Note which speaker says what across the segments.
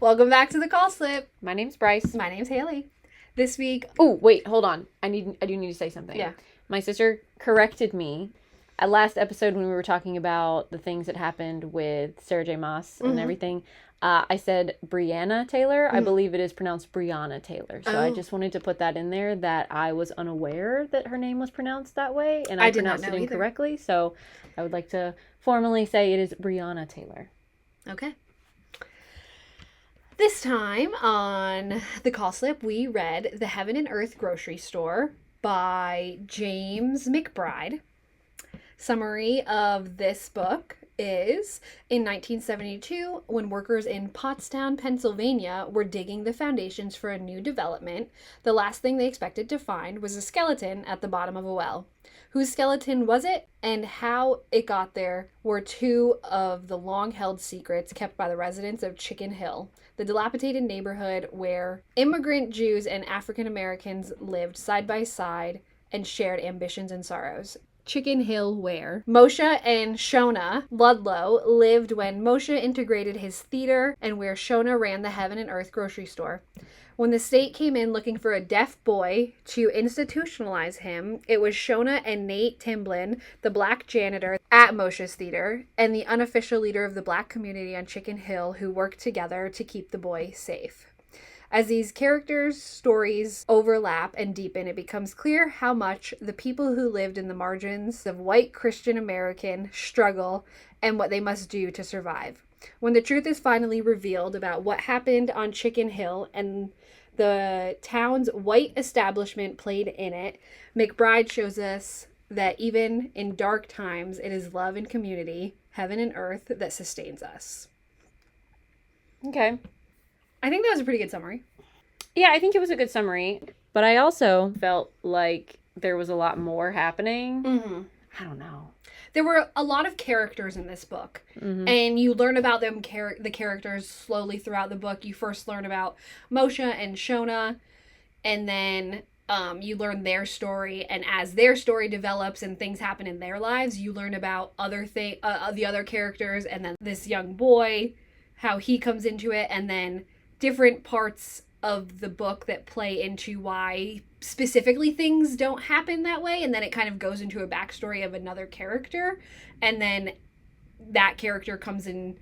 Speaker 1: Welcome back to the call slip.
Speaker 2: My name's Bryce.
Speaker 1: My name's Haley. This week...
Speaker 2: Oh, wait, hold on. I do need to say something.
Speaker 1: Yeah.
Speaker 2: My sister corrected me at last episode when we were talking about the things that happened with Sarah J. Maas and everything. I said Breonna Taylor. I believe it is pronounced Breonna Taylor. So I just wanted to put that in there that I was unaware that her name was pronounced that way. And I pronounced it incorrectly. Either. So I would like to formally say it is Breonna Taylor.
Speaker 1: Okay. This time on the call slip, we read The Heaven and Earth Grocery Store by James McBride. Summary of this book is, in 1972, when workers in Pottstown, Pennsylvania were digging the foundations for a new development, the last thing they expected to find was a skeleton at the bottom of a well. Whose skeleton was it, and how it got there were two of the long-held secrets kept by the residents of Chicken Hill, the dilapidated neighborhood where immigrant Jews and African Americans lived side by side and shared ambitions and sorrows. Chicken Hill where Moshe and Shona Ludlow lived when Moshe integrated his theater and where Shona ran the Heaven and Earth grocery store. When the state came in looking for a deaf boy to institutionalize him, it was Shona and Nate Timblin, the black janitor at Moshe's theater, and the unofficial leader of the black community on Chicken Hill who worked together to keep the boy safe. As these characters' stories overlap and deepen, it becomes clear how much the people who lived in the margins of white Christian American struggle and what they must do to survive. When the truth is finally revealed about what happened on Chicken Hill and the town's white establishment played in it, McBride shows us that even in dark times, it is love and community, heaven and earth, that sustains us.
Speaker 2: Okay.
Speaker 1: I think that was a pretty good summary.
Speaker 2: Yeah, I think it was a good summary. But I also felt like there was a lot more happening.
Speaker 1: Mm-hmm.
Speaker 2: I don't know.
Speaker 1: There were a lot of characters in this book. Mm-hmm. And you learn about them, the characters slowly throughout the book. You first learn about Moshe and Shona. And then you learn their story. And as their story develops and things happen in their lives, you learn about the other characters. And then this young boy, how he comes into it. And then different parts of the book that play into why specifically things don't happen that way, and then it kind of goes into a backstory of another character, and then that character comes in,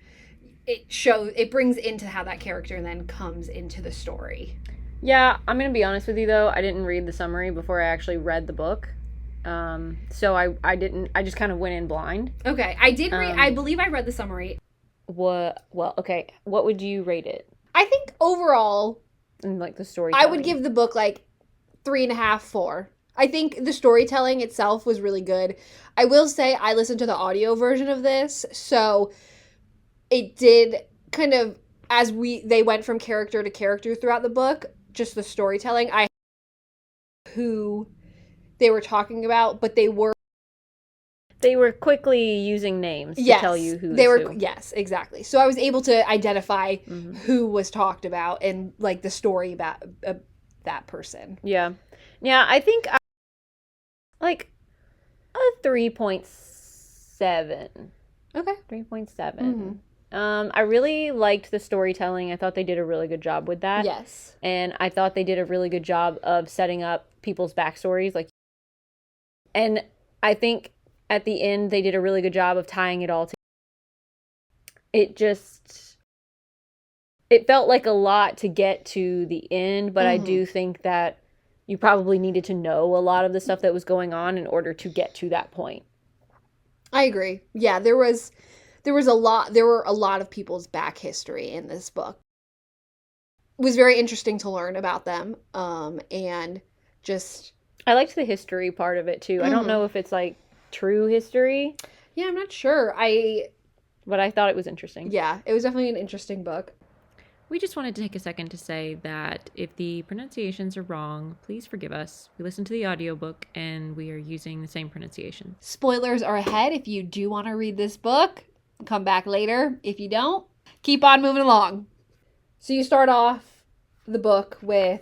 Speaker 1: it brings into how that character then comes into the story.
Speaker 2: Yeah, I'm gonna be honest with you though, I didn't read the summary before I actually read the book. So I just kind of went in blind.
Speaker 1: Okay, I did read, I believe I read the summary.
Speaker 2: Well, okay, what would you rate it?
Speaker 1: I think overall,
Speaker 2: and like the story,
Speaker 1: I would give the book like 3.5, 4. I think the storytelling itself was really good. I will say I listened to the audio version of this, so it did kind of, as they went from character to character throughout the book, just the storytelling, who they were talking about, but they were
Speaker 2: quickly using names to tell you who they were. Who.
Speaker 1: Yes, exactly. So I was able to identify who was talked about and like the story about that person.
Speaker 2: Yeah. I think like a 3.7.
Speaker 1: Okay.
Speaker 2: 3.7. Mm-hmm. I really liked the storytelling. I thought they did a really good job with that.
Speaker 1: Yes.
Speaker 2: And I thought they did a really good job of setting up people's backstories. And I think at the end, they did a really good job of tying it all together. It felt like a lot to get to the end, but I do think that you probably needed to know a lot of the stuff that was going on in order to get to that point.
Speaker 1: I agree. Yeah, there were a lot of people's back history in this book. It was very interesting to learn about them, and just...
Speaker 2: I liked the history part of it, too. I don't know if it's, like, true history.
Speaker 1: Yeah, I'm not sure.
Speaker 2: But I thought it was interesting.
Speaker 1: Yeah, it was definitely an interesting book.
Speaker 2: We just wanted to take a second to say that if the pronunciations are wrong, please forgive us. We listened to the audiobook and we are using the same pronunciation.
Speaker 1: Spoilers are ahead if you do want to read this book. Come back later. If you don't, keep on moving along. So you start off the book with,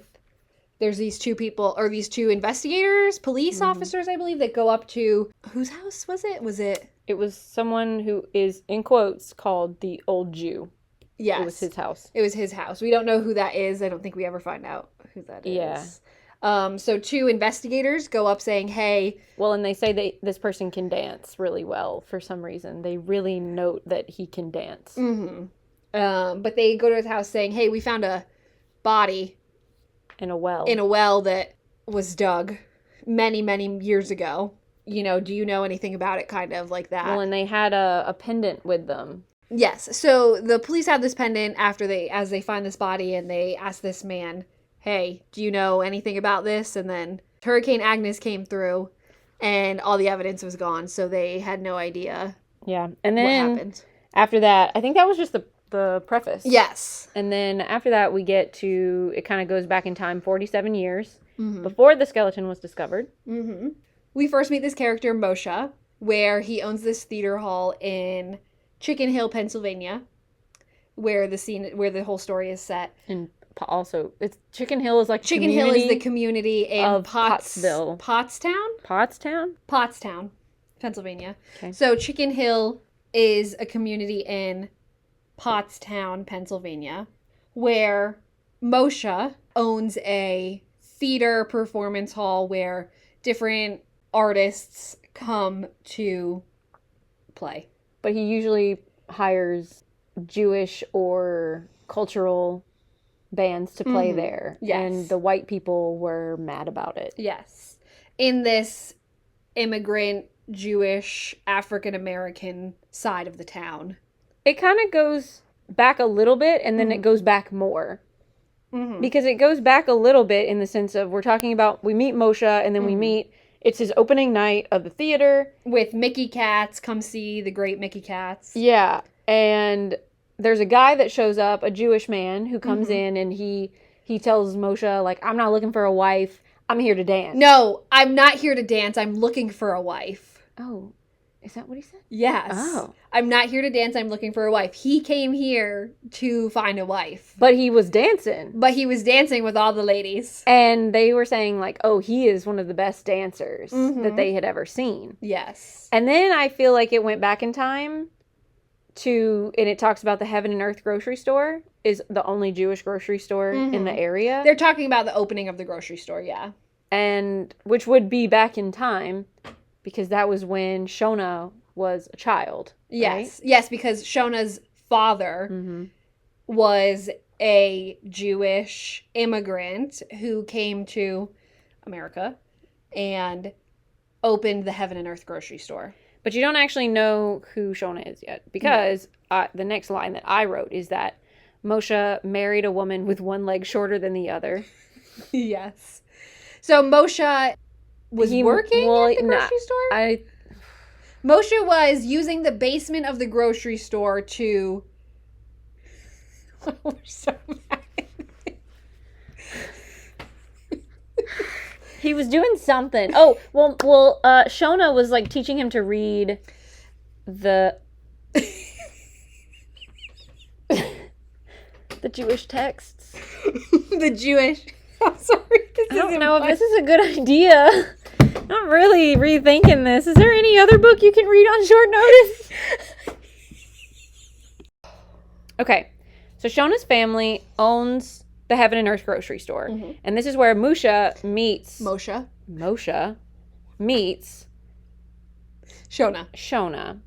Speaker 1: there's these two people, or these two investigators, police officers, I believe, that go up to, whose house was it?
Speaker 2: It was someone who is, in quotes, called the Old Jew.
Speaker 1: Yes.
Speaker 2: It was his house.
Speaker 1: It was his house. We don't know who that is. I don't think we ever find out who that is.
Speaker 2: Yeah.
Speaker 1: So 2 investigators go up saying, hey...
Speaker 2: Well, and they say this person can dance really well for some reason. They really note that he can dance.
Speaker 1: Mm-hmm. But they go to his house saying, hey, we found a body...
Speaker 2: In a well.
Speaker 1: In a well that was dug many, many years ago. You know, do you know anything about it? Kind of like that.
Speaker 2: Well, and they had a pendant with them.
Speaker 1: Yes. So the police have this pendant as they find this body, and they ask this man, hey, do you know anything about this? And then Hurricane Agnes came through and all the evidence was gone. So they had no idea.
Speaker 2: Yeah. And then
Speaker 1: what happened.
Speaker 2: After that, I think that was just the preface.
Speaker 1: Yes.
Speaker 2: And then after that, we get to, it kind of goes back in time 47 years
Speaker 1: mm-hmm.
Speaker 2: before the skeleton was discovered.
Speaker 1: Mm-hmm. We first meet this character, Moshe, where he owns this theater hall in Chicken Hill, Pennsylvania, where the whole story is set.
Speaker 2: And also, it's Chicken Hill is like
Speaker 1: Chicken Hill is the community in
Speaker 2: of Pottsville.
Speaker 1: Pottstown, Pennsylvania.
Speaker 2: Okay.
Speaker 1: So Chicken Hill is a community in Pottstown, Pennsylvania, where Moshe owns a theater performance hall where different artists come to play.
Speaker 2: But he usually hires Jewish or cultural bands to play
Speaker 1: mm-hmm.
Speaker 2: there.
Speaker 1: Yes.
Speaker 2: And the white people were mad about it.
Speaker 1: Yes. In this immigrant, Jewish, African-American side of the town.
Speaker 2: It kind of goes back a little bit, and then
Speaker 1: mm-hmm.
Speaker 2: it goes back more.
Speaker 1: Mm-hmm.
Speaker 2: Because it goes back a little bit in the sense of we meet Moshe, and then
Speaker 1: mm-hmm.
Speaker 2: it's his opening night of the theater.
Speaker 1: With Mickey Katz, come see the great Mickey Katz.
Speaker 2: Yeah, and there's a guy that shows up, a Jewish man, who comes
Speaker 1: mm-hmm.
Speaker 2: in, and he tells Moshe, like, I'm not looking for a wife, I'm here to dance.
Speaker 1: No, I'm not here to dance, I'm looking for a wife.
Speaker 2: Oh, is that what he said?
Speaker 1: Yes.
Speaker 2: Oh.
Speaker 1: I'm not here to dance, I'm looking for a wife. He came here to find a wife.
Speaker 2: But he was dancing.
Speaker 1: But he was dancing with all the ladies.
Speaker 2: And they were saying, like, oh, he is one of the best dancers
Speaker 1: mm-hmm.
Speaker 2: that they had ever seen.
Speaker 1: Yes.
Speaker 2: And then I feel like it went back in time and it talks about the Heaven and Earth grocery store is the only Jewish grocery store
Speaker 1: mm-hmm.
Speaker 2: in the area.
Speaker 1: They're talking about the opening of the grocery store, yeah.
Speaker 2: And which would be back in time because that was when Shona was a child.
Speaker 1: Yes.
Speaker 2: Right?
Speaker 1: Yes, because Shona's father
Speaker 2: mm-hmm.
Speaker 1: was a Jewish immigrant who came to America and opened the Heaven and Earth grocery store.
Speaker 2: But you don't actually know who Shona is yet because the next line that I wrote is that Moshe married a woman with one leg shorter than the other.
Speaker 1: Yes. So Moshe was working at the grocery store? Moshe was using the basement of the grocery store to... We're so mad.
Speaker 2: He was doing something. Oh, well, Shona was like teaching him to read the the Jewish texts.
Speaker 1: The Jewish. I'm sorry.
Speaker 2: I don't know if this is a good idea. I'm really rethinking this. Is there any other book you can read on short notice? Okay, so Shona's family owns the Heaven and Earth grocery store.
Speaker 1: Mm-hmm.
Speaker 2: And this is where Moshe meets
Speaker 1: Shona.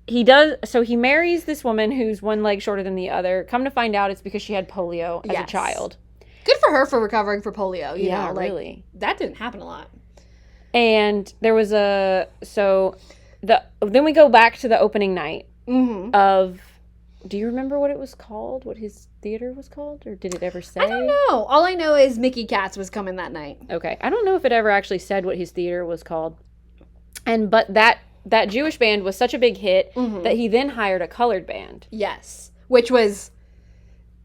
Speaker 2: He marries this woman who's one leg shorter than the other. Come to find out it's because she had polio as a child.
Speaker 1: Good for her for recovering from polio. You know, like,
Speaker 2: really.
Speaker 1: That didn't happen a lot.
Speaker 2: And there was then we go back to the opening night
Speaker 1: mm-hmm.
Speaker 2: of, do you remember what it was called? What his theater was called? Or did it ever say?
Speaker 1: I don't know. All I know is Mickey Katz was coming that night.
Speaker 2: Okay. I don't know if it ever actually said what his theater was called. But that Jewish band was such a big hit
Speaker 1: mm-hmm.
Speaker 2: that he then hired a colored band.
Speaker 1: Yes. Which was...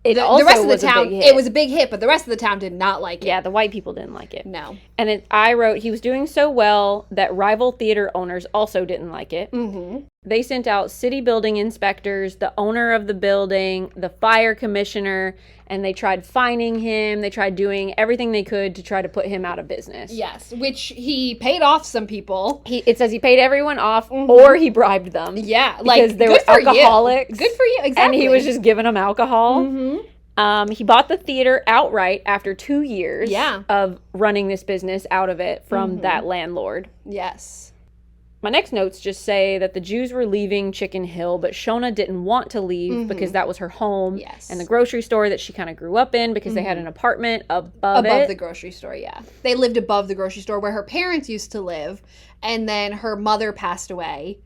Speaker 2: The rest of the town,
Speaker 1: it was a big hit, but the rest of the town did not like it.
Speaker 2: Yeah, the white people didn't like it.
Speaker 1: No.
Speaker 2: And I wrote, he was doing so well that rival theater owners also didn't like it.
Speaker 1: Mm-hmm.
Speaker 2: They sent out city building inspectors, the owner of the building, the fire commissioner, and they tried fining him. They tried doing everything they could to try to put him out of business.
Speaker 1: Yes, which he paid off some people.
Speaker 2: It says he paid everyone off, or he bribed them.
Speaker 1: Yeah,
Speaker 2: because they were alcoholics.
Speaker 1: Good for you, exactly.
Speaker 2: And he was just giving them alcohol. He bought the theater outright after 2 years of running this business out of it from that landlord.
Speaker 1: Yes.
Speaker 2: My next notes just say that the Jews were leaving Chicken Hill, but Shona didn't want to leave because that was her home.
Speaker 1: Yes.
Speaker 2: And the grocery store that she kind of grew up in, because they had an apartment above
Speaker 1: the grocery store, yeah. They lived above the grocery store where her parents used to live, and then her mother passed away,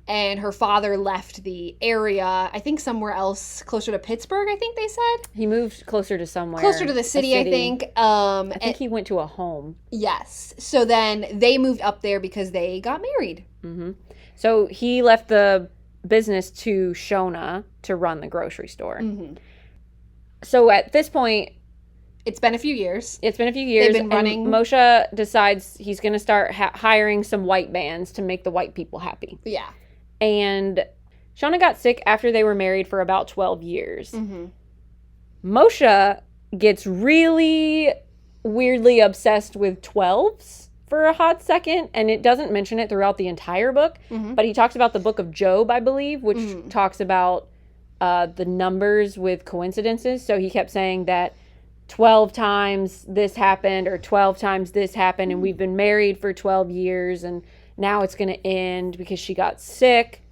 Speaker 1: and her father left the area, I think somewhere else, closer to Pittsburgh, I think they said.
Speaker 2: He moved closer to somewhere.
Speaker 1: Closer to the city. I think.
Speaker 2: I think he went to a home.
Speaker 1: Yes. So then they moved up there because they got married.
Speaker 2: So he left the business to Shona to run the grocery store. So at this point,
Speaker 1: it's been a few years.
Speaker 2: They've been running. And Moshe decides he's going to start hiring some white bands to make the white people happy.
Speaker 1: Yeah.
Speaker 2: And Shona got sick after they were married for about 12 years. Moshe gets really weirdly obsessed with 12s for a hot second, and it doesn't mention it throughout the entire book, but he talks about the book of Job, I believe, which talks about the numbers with coincidences. So he kept saying that 12 times this happened, or 12 times this happened, and we've been married for 12 years, and now it's going to end because she got sick.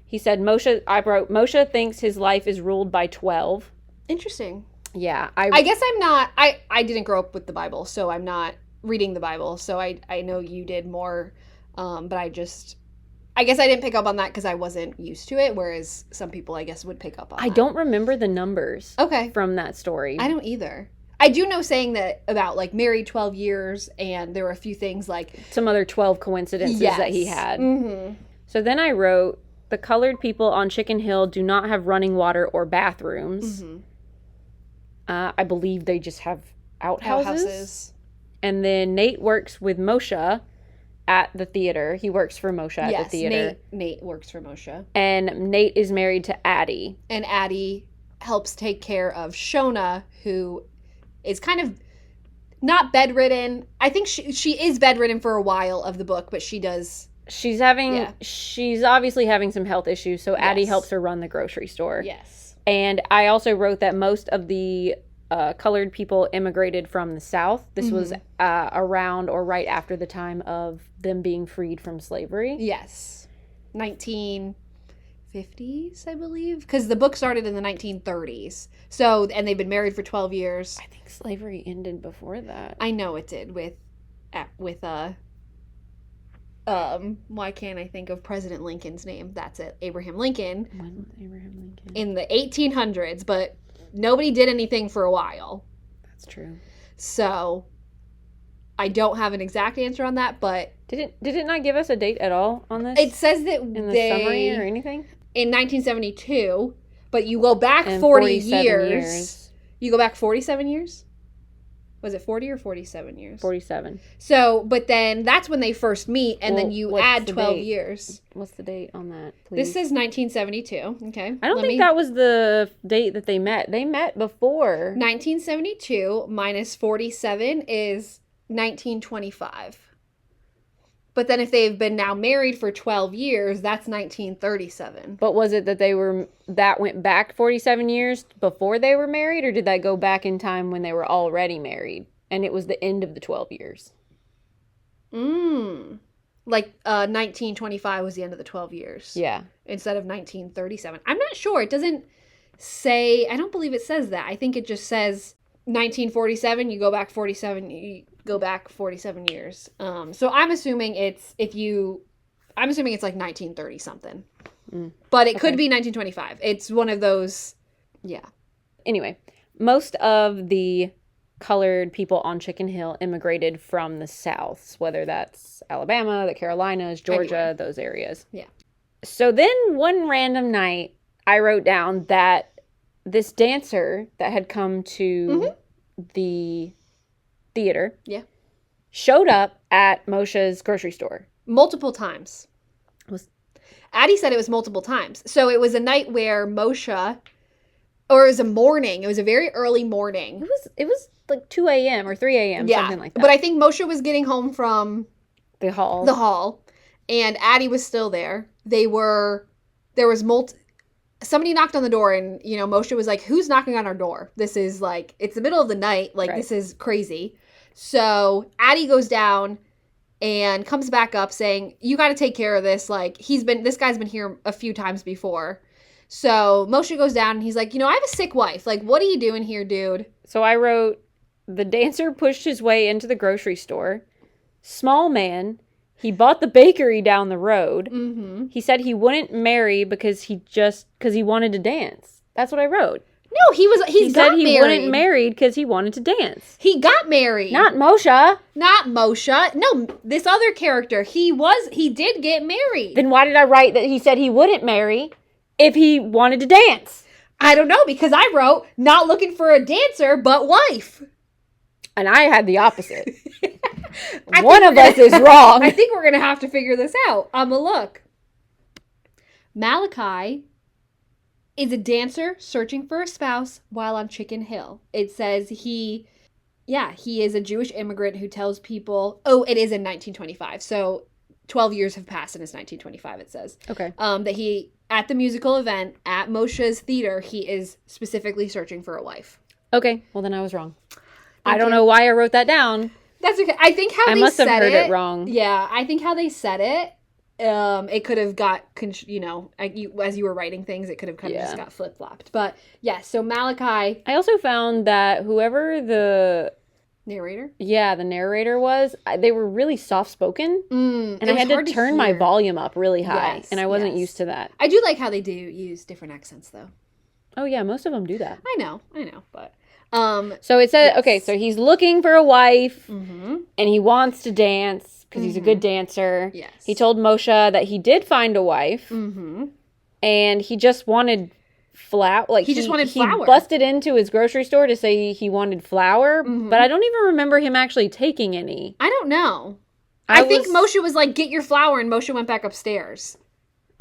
Speaker 2: He said, Moshe thinks his life is ruled by 12.
Speaker 1: Interesting.
Speaker 2: Yeah.
Speaker 1: I guess I'm not, I didn't grow up with the Bible, so I'm not reading the Bible, so I know you did more, but I guess I didn't pick up on that because I wasn't used to it, whereas some people, I guess, would pick up on that.
Speaker 2: I don't remember the numbers from that story.
Speaker 1: I don't either. I do know saying that about, like, married 12 years, and there were a few things like...
Speaker 2: some other 12 coincidences that he had. So then I wrote, the colored people on Chicken Hill do not have running water or bathrooms. I believe they just have outhouses. And then Nate works with Moshe at the theater. He works for Moshe at the theater.
Speaker 1: Nate works for Moshe.
Speaker 2: And Nate is married to Addie.
Speaker 1: And Addie helps take care of Shona, who is kind of not bedridden. I think she is bedridden for a while of the book, but she's obviously having some health issues, so Addie helps her run the grocery store. Yes.
Speaker 2: And I also wrote that most of the colored people immigrated from the South. This was around or right after the time of them being freed from slavery.
Speaker 1: Yes. 1950s, I believe. Because the book started in the 1930s. So, and they've been married for 12 years.
Speaker 2: I think slavery ended before that.
Speaker 1: I know it did with why can't I think of President Lincoln's name? That's it. Abraham Lincoln.
Speaker 2: When was Abraham Lincoln?
Speaker 1: In the 1800s, but nobody did anything for a while.
Speaker 2: That's true.
Speaker 1: So, I don't have an exact answer on that, but...
Speaker 2: Did it not give us a date at all on this?
Speaker 1: It says that
Speaker 2: in the summary or anything?
Speaker 1: In 1972, but you go back 40 years. You go back 47 years? Was it 40 or 47 years?
Speaker 2: 47.
Speaker 1: So, but then that's when they first meet, and then you add 12 years.
Speaker 2: What's the date on that, please?
Speaker 1: This says 1972. Okay.
Speaker 2: I don't think that was the date that they met. They met before.
Speaker 1: 1972 minus 47 is 1925. But then if they've been now married for 12 years, that's 1937.
Speaker 2: But was it that went back 47 years before they were married, or did that go back in time when they were already married and it was the end of the 12 years?
Speaker 1: Like 1925 was the end of the 12 years.
Speaker 2: Yeah.
Speaker 1: Instead of 1937. I'm not sure. It doesn't say, I don't believe it says that. I think it just says 1947, you go back 47 years. So I'm assuming it's like 1930 something. But it could be 1925. It's one of those, yeah.
Speaker 2: Anyway, most of the colored people on Chicken Hill immigrated from the South, whether that's Alabama, the Carolinas, Georgia,
Speaker 1: Anywhere.
Speaker 2: Those areas.
Speaker 1: Yeah.
Speaker 2: So then one random night, I wrote down that this dancer that had come to the theater showed up at Moshe's grocery store.
Speaker 1: Multiple times. Addie said it was multiple times. So it was a night where Moshe or it was a morning. It was a very early morning.
Speaker 2: It was like 2 a.m. or 3 a.m.
Speaker 1: Yeah,
Speaker 2: something like that.
Speaker 1: but I think Moshe was getting home from
Speaker 2: the hall.
Speaker 1: the hall, and Addie was still there. Somebody knocked on the door, and, you know, Moshe was like, who's knocking on our door? This is like, it's the middle of the night. Like, This is crazy. So Addie goes down and comes back up saying, you got to take care of this. Like, this guy's been here a few times before. So Moshe goes down and he's like, you know, I have a sick wife. Like, what are you doing here, dude?
Speaker 2: So I wrote, the dancer pushed his way into the grocery store. Small man. He bought the bakery down the road.
Speaker 1: Mm-hmm.
Speaker 2: He said he wouldn't marry because he wanted to dance. That's what I wrote.
Speaker 1: No, he got
Speaker 2: said he
Speaker 1: married.
Speaker 2: wouldn't marry because he wanted to dance.
Speaker 1: He got married.
Speaker 2: Not Moshe.
Speaker 1: Not Moshe. No, this other character. He did get married.
Speaker 2: Then why did I write that he said he wouldn't marry if he wanted to dance?
Speaker 1: I don't know, because I wrote, not looking for a dancer, but wife.
Speaker 2: And I had the opposite. One of us is wrong.
Speaker 1: I think we're going to have to figure this out. Look. Malachi is a dancer searching for a spouse while on Chicken Hill. It says he is a Jewish immigrant who tells people, it is in 1925. So 12 years have passed and it's 1925, it says.
Speaker 2: Okay.
Speaker 1: That he, at the musical event at Moshe's theater, he is specifically searching for a wife.
Speaker 2: Okay. Well, then I was wrong. I don't know why I wrote that down.
Speaker 1: That's okay. I think how
Speaker 2: I
Speaker 1: they
Speaker 2: must have
Speaker 1: said
Speaker 2: heard it wrong.
Speaker 1: Yeah, I think how they said it, it could have got, as you were writing things, it could have kind of just got flip-flopped. But, yeah, so Malachi...
Speaker 2: I also found that whoever the...
Speaker 1: Narrator?
Speaker 2: Yeah, the narrator was, they were really soft-spoken. And I had to turn my volume up really high. Yes, and I wasn't used to that.
Speaker 1: I do like how they do use different accents, though.
Speaker 2: Oh, yeah, most of them do that.
Speaker 1: I know, but...
Speaker 2: So it said, okay, so he's looking for a wife, and he wants to dance, because he's a good dancer.
Speaker 1: Yes.
Speaker 2: He told Moshe that he did find a wife, and he just wanted flour. Like,
Speaker 1: he just wanted flour.
Speaker 2: He busted into his grocery store to say he wanted flour, but I don't even remember him actually taking any.
Speaker 1: I don't know. I think Moshe was like, get your flour, and Moshe went back upstairs.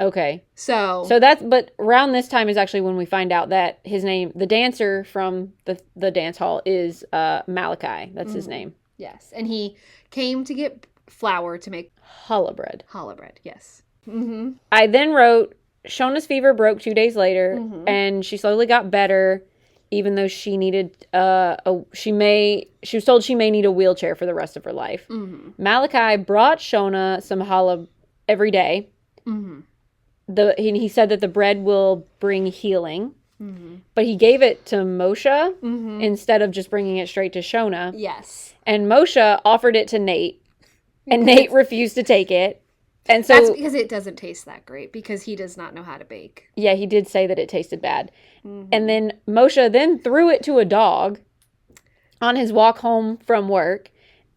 Speaker 2: Okay.
Speaker 1: So
Speaker 2: but around this time is actually when we find out that his name, the dancer from the dance hall, is Malachi. That's his name.
Speaker 1: Yes. And he came to get flour to make
Speaker 2: challah bread.
Speaker 1: Challah bread, yes. Mm-hmm.
Speaker 2: I then wrote, Shona's fever broke 2 days later, and she slowly got better, even though she needed, she was told she may need a wheelchair for the rest of her life. Malachi brought Shona some challah every day. He said that the bread will bring healing, but he gave it to Moshe instead of just bringing it straight to Shona.
Speaker 1: Yes.
Speaker 2: And Moshe offered it to Nate, and Nate refused to take it. And so
Speaker 1: that's because it doesn't taste that great, because he does not know how to bake.
Speaker 2: Yeah, he did say that it tasted bad. And then Moshe then threw it to a dog on his walk home from work.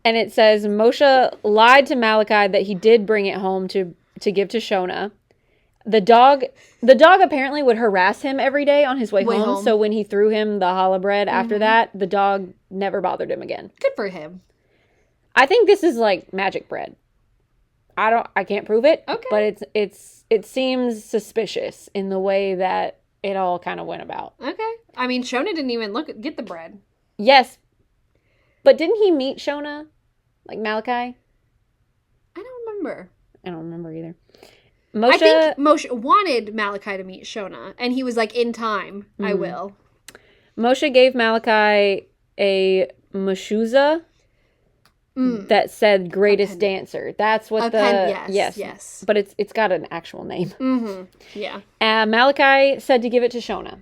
Speaker 2: And it says Moshe lied to Malachi that he did bring it home to give to Shona. The dog apparently would harass him every day on his way home. So when he threw him the challah bread after that, the dog never bothered him again.
Speaker 1: Good for him.
Speaker 2: I think this is like magic bread. I can't prove it.
Speaker 1: Okay.
Speaker 2: But it seems suspicious in the way that it all kind of went about.
Speaker 1: Okay. I mean, Shona didn't even get the bread.
Speaker 2: Yes. But didn't he meet Shona? Like Malachi?
Speaker 1: I don't remember.
Speaker 2: I don't remember either.
Speaker 1: I think Moshe wanted Malachi to meet Shona, and he was like, in time, I will.
Speaker 2: Moshe gave Malachi a meshuzah that said greatest dancer. That's what yes. But it's got an actual name.
Speaker 1: Yeah.
Speaker 2: Malachi said to give it to Shona.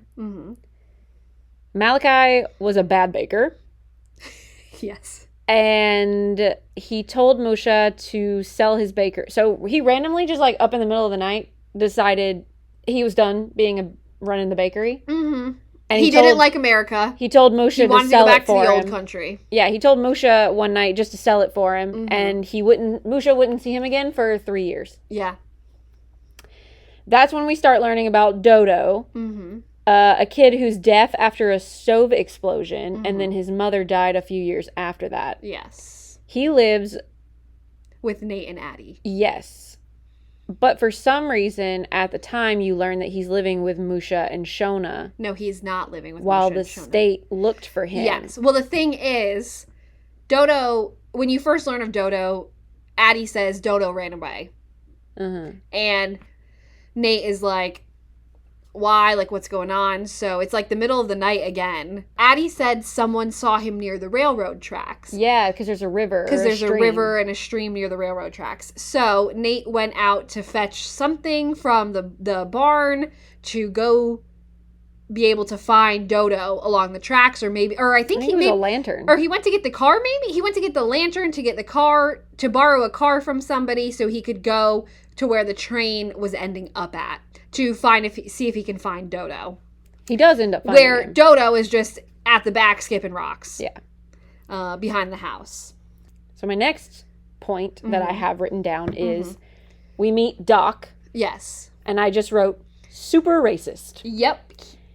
Speaker 2: Malachi was a bad baker.
Speaker 1: Yes.
Speaker 2: And he told Moshe to sell his baker. So he randomly, just like up in the middle of the night, decided he was done running the bakery. And he didn't like America. He told Moshe to sell it for him. The old country. Yeah, he told Moshe one night just to sell it for him, and Moshe wouldn't see him again for 3 years.
Speaker 1: Yeah.
Speaker 2: That's when we start learning about Dodo. A kid who's deaf after a stove explosion, and then his mother died a few years after that.
Speaker 1: Yes.
Speaker 2: He lives
Speaker 1: with Nate and Addie.
Speaker 2: Yes. But for some reason, at the time, you learn that he's living with Musha and Shona.
Speaker 1: No, he's not living with
Speaker 2: while
Speaker 1: Musha
Speaker 2: the
Speaker 1: and Shona.
Speaker 2: state looked for him.
Speaker 1: Yes. Well, the thing is, Dodo, when you first learn of Dodo, Addie says Dodo ran away.
Speaker 2: Uh-huh.
Speaker 1: And Nate is like, why? Like, what's going on? So it's like the middle of the night again. Addie said someone saw him near the railroad tracks.
Speaker 2: Yeah, because there's a river.
Speaker 1: Because there's a river and a stream near the railroad tracks. So Nate went out to fetch something from the barn to go be able to find Dodo along the tracks, or I think he
Speaker 2: was
Speaker 1: made
Speaker 2: a lantern.
Speaker 1: Or he went to get the car, maybe? He went to get the lantern, to get the car, to borrow a car from somebody so he could go to where the train was ending up at, to see if he can find Dodo.
Speaker 2: He does end up finding
Speaker 1: Where
Speaker 2: him.
Speaker 1: Dodo is just at the back skipping rocks.
Speaker 2: Yeah.
Speaker 1: Behind the house.
Speaker 2: So my next point that I have written down is we meet Doc.
Speaker 1: Yes.
Speaker 2: And I just wrote super racist.
Speaker 1: Yep.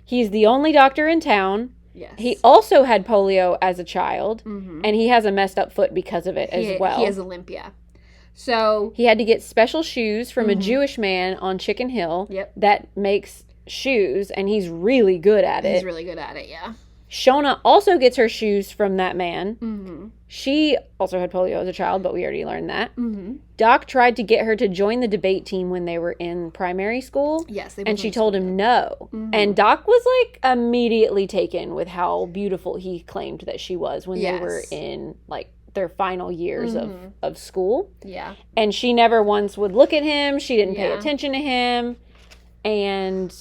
Speaker 2: He's the only doctor in town.
Speaker 1: Yes.
Speaker 2: He also had polio as a child, and he has a messed up foot because of it as well.
Speaker 1: He has Olympia. So
Speaker 2: he had to get special shoes from a Jewish man on Chicken Hill that makes shoes, and he's really good at it.
Speaker 1: He's really good at it, yeah.
Speaker 2: Shona also gets her shoes from that man. She also had polio as a child, but we already learned that. Doc tried to get her to join the debate team when they were in primary school.
Speaker 1: Yes.
Speaker 2: And she told him no. And Doc was like immediately taken with how beautiful he claimed that she was when they were in like their final years of school.
Speaker 1: Yeah.
Speaker 2: And she never once would look at him. She didn't pay attention to him. And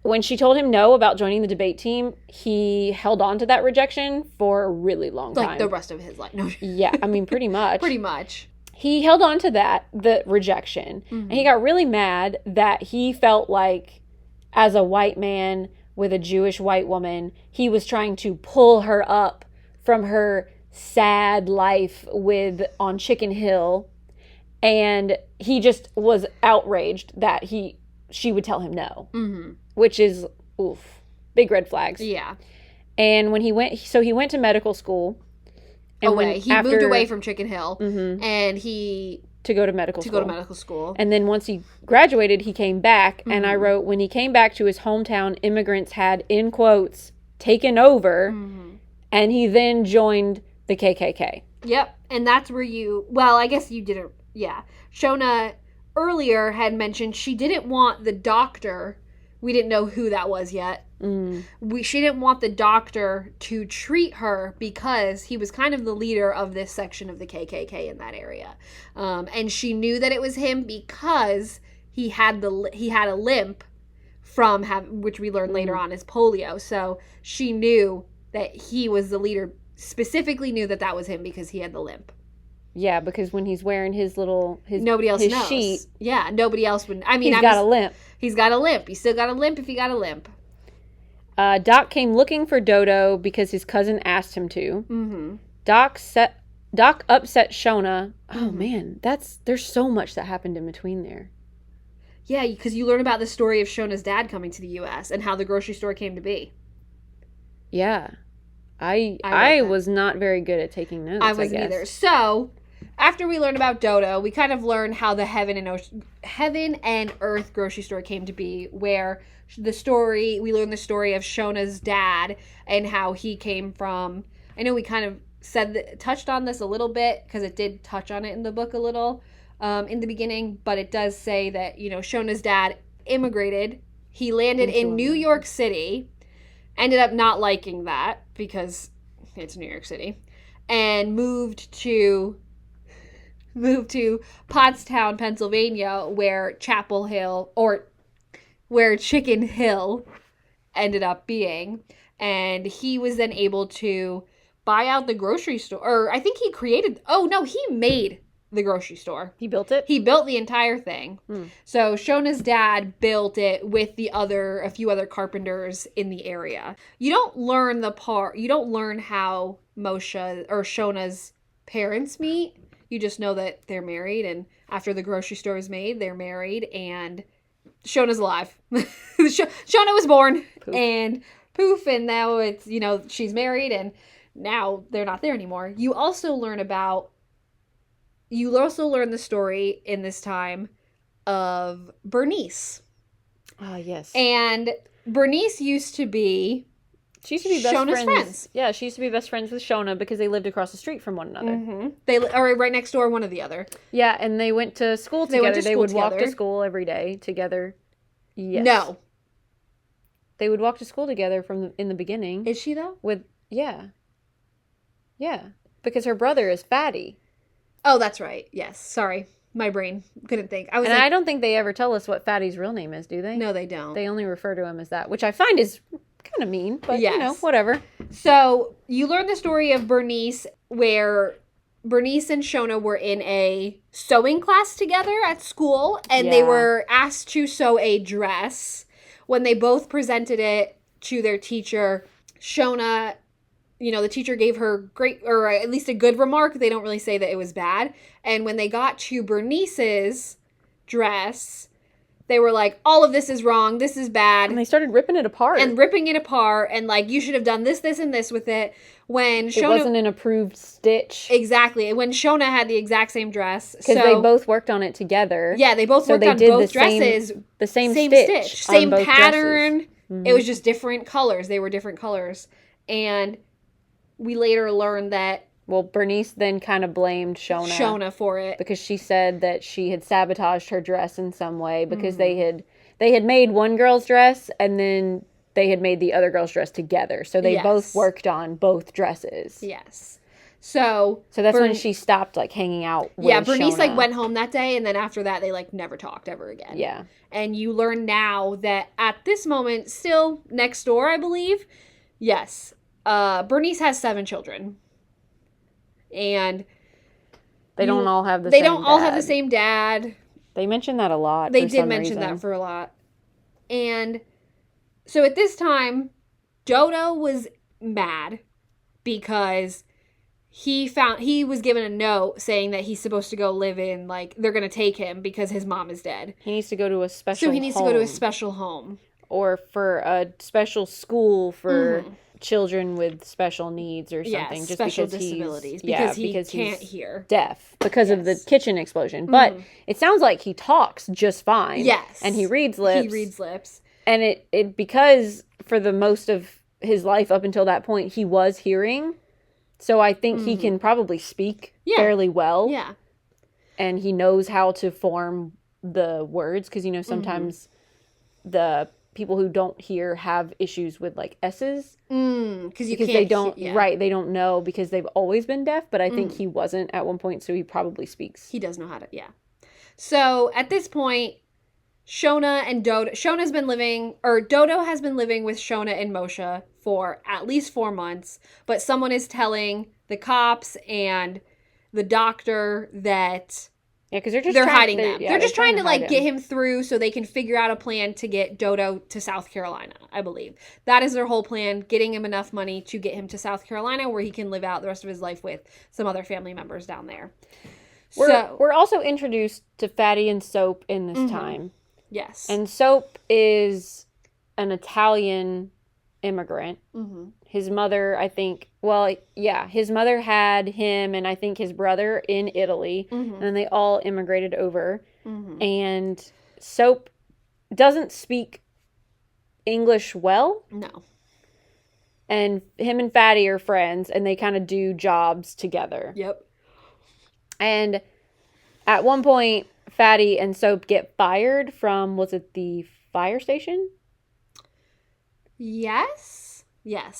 Speaker 2: when she told him no about joining the debate team, he held on to that rejection for a really long time.
Speaker 1: Like the rest of his life. No.
Speaker 2: Yeah, I mean, pretty much.
Speaker 1: Pretty much.
Speaker 2: He held on to the rejection. And he got really mad that he felt like, as a white man with a Jewish white woman, he was trying to pull her up from her sad life on Chicken Hill. And he just was outraged that she would tell him no. Which is, big red flags.
Speaker 1: Yeah.
Speaker 2: And when he went to medical school.
Speaker 1: And he moved away from Chicken Hill. And
Speaker 2: to go to medical
Speaker 1: school.
Speaker 2: And then once he graduated, he came back. And I wrote, when he came back to his hometown, immigrants had, in quotes, taken over. And he then joined the KKK.
Speaker 1: Yep. And that's where I guess you didn't, yeah. Shona earlier had mentioned she didn't want the doctor. We didn't know who that was yet. She didn't want the doctor to treat her because he was kind of the leader of this section of the KKK in that area. And she knew that it was him because he had a limp from which we learned later on is polio. So she knew that he was the leader, specifically knew that was him because he had the limp.
Speaker 2: Yeah, because when he's wearing his
Speaker 1: nobody else knows.
Speaker 2: Sheet,
Speaker 1: yeah, nobody else would. I mean,
Speaker 2: he's got a limp.
Speaker 1: He's got a limp. He's still got a limp if he got a limp.
Speaker 2: Doc came looking for Dodo because his cousin asked him to. Doc upset Shona. Oh man, there's so much that happened in between there.
Speaker 1: Yeah, because you learn about the story of Shona's dad coming to the U.S. and how the grocery store came to be.
Speaker 2: Yeah, I was not very good at taking notes.
Speaker 1: I wasn't either. So, after we learn about Dodo, we kind of learn how the Heaven and Earth grocery store came to be, where we learn the story of Shona's dad and how he came from. I know we kind of touched on this a little bit because it did touch on it in the book a little in the beginning, but it does say that, Shona's dad immigrated. He landed in New York City, ended up not liking that because it's New York City, and moved to Pottstown, Pennsylvania, where Chicken Hill ended up being. And he was then able to buy out the grocery store. Or I think he made the grocery store.
Speaker 2: He built it?
Speaker 1: He built the entire thing. So Shona's dad built it with a few other carpenters in the area. You don't learn how Moshe or Shona's parents meet. You just know that they're married, and after the grocery store is made, they're married, and Shona's alive. Shona was born, and poof, and now it's, she's married, and now they're not there anymore. You also learn about you also learn the story in this time of Bernice.
Speaker 2: Oh, yes.
Speaker 1: And Bernice used to be
Speaker 2: She used to be best
Speaker 1: Shona's friends.
Speaker 2: Yeah, she used to be best friends with Shona because they lived across the street from one another.
Speaker 1: Mm-hmm. They are right next door, one or the other.
Speaker 2: Yeah, and they went to school together. They would walk to school every day together. Yes.
Speaker 1: No.
Speaker 2: They would walk to school together in the beginning.
Speaker 1: Is she, though?
Speaker 2: Yeah. Because her brother is Fatty.
Speaker 1: Oh, that's right. Yes. Sorry. My brain couldn't think.
Speaker 2: I don't think they ever tell us what Fatty's real name is, do they?
Speaker 1: No, they don't.
Speaker 2: They only refer to him as that, which I find is kind of mean, but
Speaker 1: yes.
Speaker 2: Whatever.
Speaker 1: So, you learn the story of Bernice, where Bernice and Shona were in a sewing class together at school, and they were asked to sew a dress. When they both presented it to their teacher, Shona, the teacher gave her great, or at least a good remark. They don't really say that it was bad. And when they got to Bernice's dress, they were like, all of this is wrong. This is bad.
Speaker 2: And they started ripping it apart.
Speaker 1: And like, you should have done this, this, and this with it. When Shona...
Speaker 2: It wasn't an approved stitch.
Speaker 1: Exactly. When Shona had the exact same dress.
Speaker 2: Because they both worked on it together.
Speaker 1: Yeah, they both worked on both dresses.
Speaker 2: The same stitch.
Speaker 1: Same pattern.
Speaker 2: Mm-hmm.
Speaker 1: It was just different colors. They were different colors. And we later learned that...
Speaker 2: Well, Bernice then kind of blamed Shona
Speaker 1: for it.
Speaker 2: Because she said that she had sabotaged her dress in some way. Because they had made one girl's dress and then they had made the other girl's dress together. So they both worked on both dresses.
Speaker 1: Yes. So
Speaker 2: that's when she stopped, like, hanging out with
Speaker 1: Bernice,
Speaker 2: Shona.
Speaker 1: like, went home that day, and then after that, they, like, never talked ever again.
Speaker 2: Yeah.
Speaker 1: And you learn now that at this moment, still next door, I believe, yes, Bernice has 7 children. And
Speaker 2: they don't all have the
Speaker 1: same dad.
Speaker 2: They mention that a lot.
Speaker 1: They did mention that for a lot. And so at this time, Dodo was mad because he was given a note saying that he's supposed to go live in, like, they're going to take him because his mom is dead.
Speaker 2: He needs to go to a special home.
Speaker 1: So he needs to go to a special home.
Speaker 2: Or for a special school for children with special needs or something.
Speaker 1: Yes,
Speaker 2: just
Speaker 1: special
Speaker 2: because
Speaker 1: disabilities. Because he can't hear.
Speaker 2: Deaf because of the kitchen explosion. But it sounds like he talks just fine.
Speaker 1: Yes.
Speaker 2: And he reads lips. And it because for the most of his life up until that point, he was hearing. So I think he can probably speak fairly well.
Speaker 1: Yeah.
Speaker 2: And he knows how to form the words because, sometimes the people who don't hear have issues with, like, S's.
Speaker 1: Because
Speaker 2: they don't, they don't know because they've always been deaf, but I think he wasn't at one point, so he probably speaks.
Speaker 1: He does know how to, So, at this point, Shona and Dodo has been living with Shona and Moshe for at least 4 months, but someone is telling the cops and the doctor that...
Speaker 2: Yeah, because
Speaker 1: they're hiding them. They're just trying to, like, get him through so they can figure out a plan to get Dodo to South Carolina, I believe. That is their whole plan, getting him enough money to get him to South Carolina where he can live out the rest of his life with some other family members down there.
Speaker 2: We're also introduced to Fatty and Soap in this time.
Speaker 1: Yes.
Speaker 2: And Soap is an Italian immigrant. Mm-hmm. His mother, I think, his mother had him and I think his brother in Italy. Mm-hmm. And then they all immigrated over. Mm-hmm. And Soap doesn't speak English well.
Speaker 1: No.
Speaker 2: And him and Fatty are friends and they kind of do jobs together.
Speaker 1: Yep. And
Speaker 2: at one point, Fatty and Soap get fired from, was it the fire station?
Speaker 1: Yes,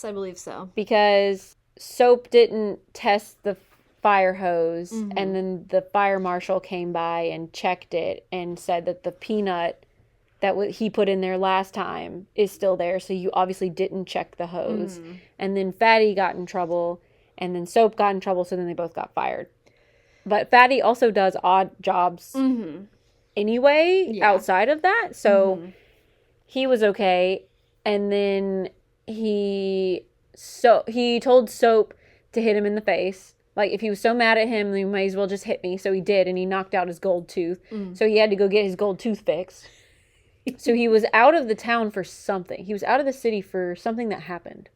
Speaker 1: I believe so.
Speaker 2: Because Soap didn't test the fire hose, and then the fire marshal came by and checked it and said that the peanut that he put in there last time is still there, so you obviously didn't check the hose. And then Fatty got in trouble, and then Soap got in trouble, so then they both got fired. But Fatty also does odd jobs anyway, outside of that, so he was okay. And then he told Soap to hit him in the face. Like, if he was so mad at him, you might as well just hit me. So he did, and he knocked out his gold tooth. So he had to go get his gold tooth fixed. So he was out of the town for something. He was out of the city for something that happened.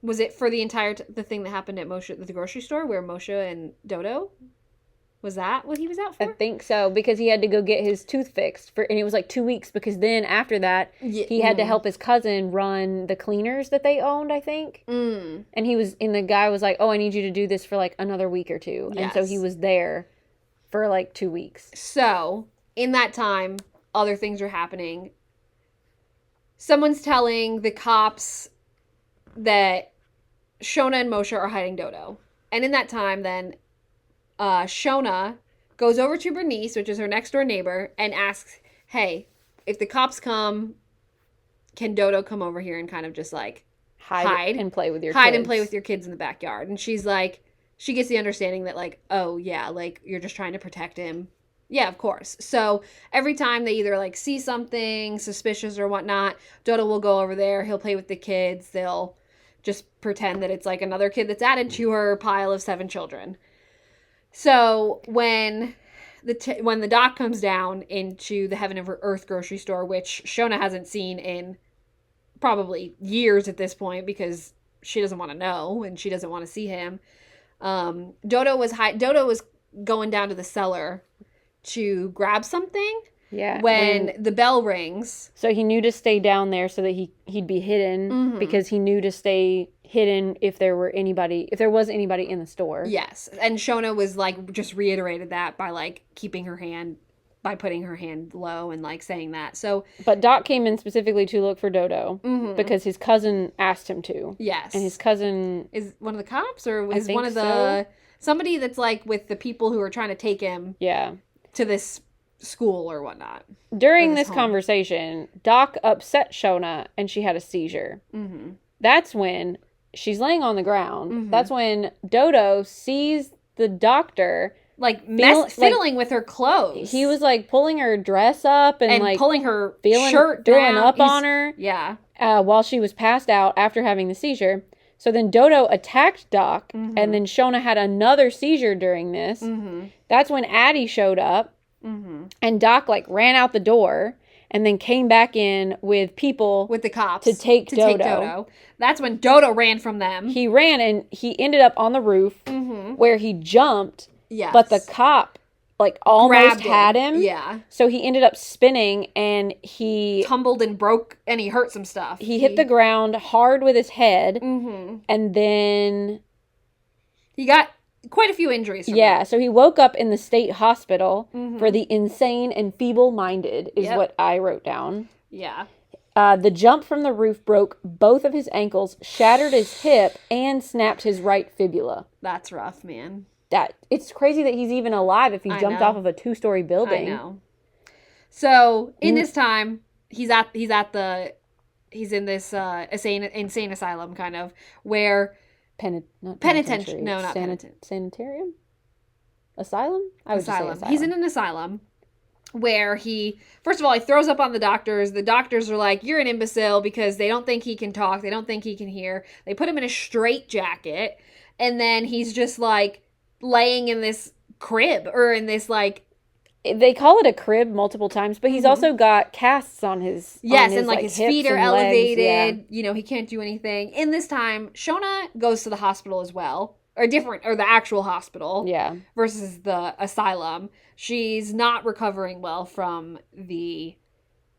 Speaker 1: Was it for the entire the thing that happened at the grocery store where Moshe and Dodo? Was that what he was out
Speaker 2: I
Speaker 1: for?
Speaker 2: think so, because he had to go get his tooth fixed and it was like 2 weeks, because then after that he had to help his cousin run the cleaners that they owned, I think. And the guy was like, "Oh, I need you to do this for like another week or two." And so he was there for like 2 weeks.
Speaker 1: So in that time, other things are happening. Someone's telling the cops that Shona and Moshe are hiding Dodo. And in that time, then Shona goes over to Bernice, which is her next door neighbor, and asks, "Hey, if the cops come, can Dodo come over here and kind of just like hide
Speaker 2: and play with your
Speaker 1: hide
Speaker 2: kids.
Speaker 1: and play with your kids in the backyard?" And she's like, she gets the understanding that like, oh yeah, like you're just trying to protect him. Yeah, of course. So every time they either like see something suspicious or whatnot, Dodo will go over there. He'll play with the kids. They'll just pretend that it's like another kid that's added to her pile of 7 children. So when the doc comes down into the Heaven and Earth grocery store, which Shona hasn't seen in probably years at this point because she doesn't want to know and she doesn't want to see him. Dodo was going down to the cellar to grab something.
Speaker 2: Yeah.
Speaker 1: When the bell rings.
Speaker 2: So he knew to stay down there so that he'd be hidden, because he knew to stay hidden if there was anybody in the store.
Speaker 1: Yes. And Shona was like just reiterated that by like putting her hand low and like saying that. So
Speaker 2: but Doc came in specifically to look for Dodo because his cousin asked him to.
Speaker 1: Yes.
Speaker 2: And his cousin
Speaker 1: is one of the cops, or is one of the somebody that's like with the people who are trying to take him to this school or whatnot.
Speaker 2: During this conversation, Doc upset Shona and she had a seizure. That's when she's laying on the ground. That's when Dodo sees the doctor
Speaker 1: like fiddling with her clothes.
Speaker 2: He was like pulling her dress up and like
Speaker 1: pulling her
Speaker 2: shirt down up on her.
Speaker 1: Yeah.
Speaker 2: While she was passed out after having the seizure. So then Dodo attacked Doc, and then Shona had another seizure during this. That's when Addie showed up. And Doc like ran out the door and then came back in with people
Speaker 1: with the cops
Speaker 2: to take Dodo.
Speaker 1: That's when Dodo ran from them.
Speaker 2: He ran and he ended up on the roof where he jumped. Yes. But the cop like almost had him.
Speaker 1: Yeah.
Speaker 2: So he ended up spinning and he
Speaker 1: tumbled and broke and he hurt some stuff.
Speaker 2: He hit the ground hard with his head. And then
Speaker 1: he got quite a few injuries from that.
Speaker 2: So he woke up in the state hospital for the insane and feeble-minded is what I wrote down.
Speaker 1: Yeah.
Speaker 2: The jump from the roof broke both of his ankles, shattered his hip, and snapped his right fibula.
Speaker 1: That's rough, man.
Speaker 2: It's crazy that he's even alive if he jumped off of a 2-story building.
Speaker 1: I know. So in this time, he's in this insane asylum kind of where
Speaker 2: penitentiary.
Speaker 1: No, not
Speaker 2: sanitarium? Asylum? I would say asylum.
Speaker 1: He's in an asylum where he throws up on the doctors. The doctors are like, "You're an imbecile," because they don't think he can talk. They don't think he can hear. They put him in a straitjacket, and then he's just like laying in this crib or in this like.
Speaker 2: They call it a crib multiple times, but he's also got casts on his
Speaker 1: and like his feet are elevated. You know, he can't do anything. In this time, Shona goes to the hospital as well, or the actual hospital.
Speaker 2: Yeah.
Speaker 1: Versus the asylum. She's not recovering well from the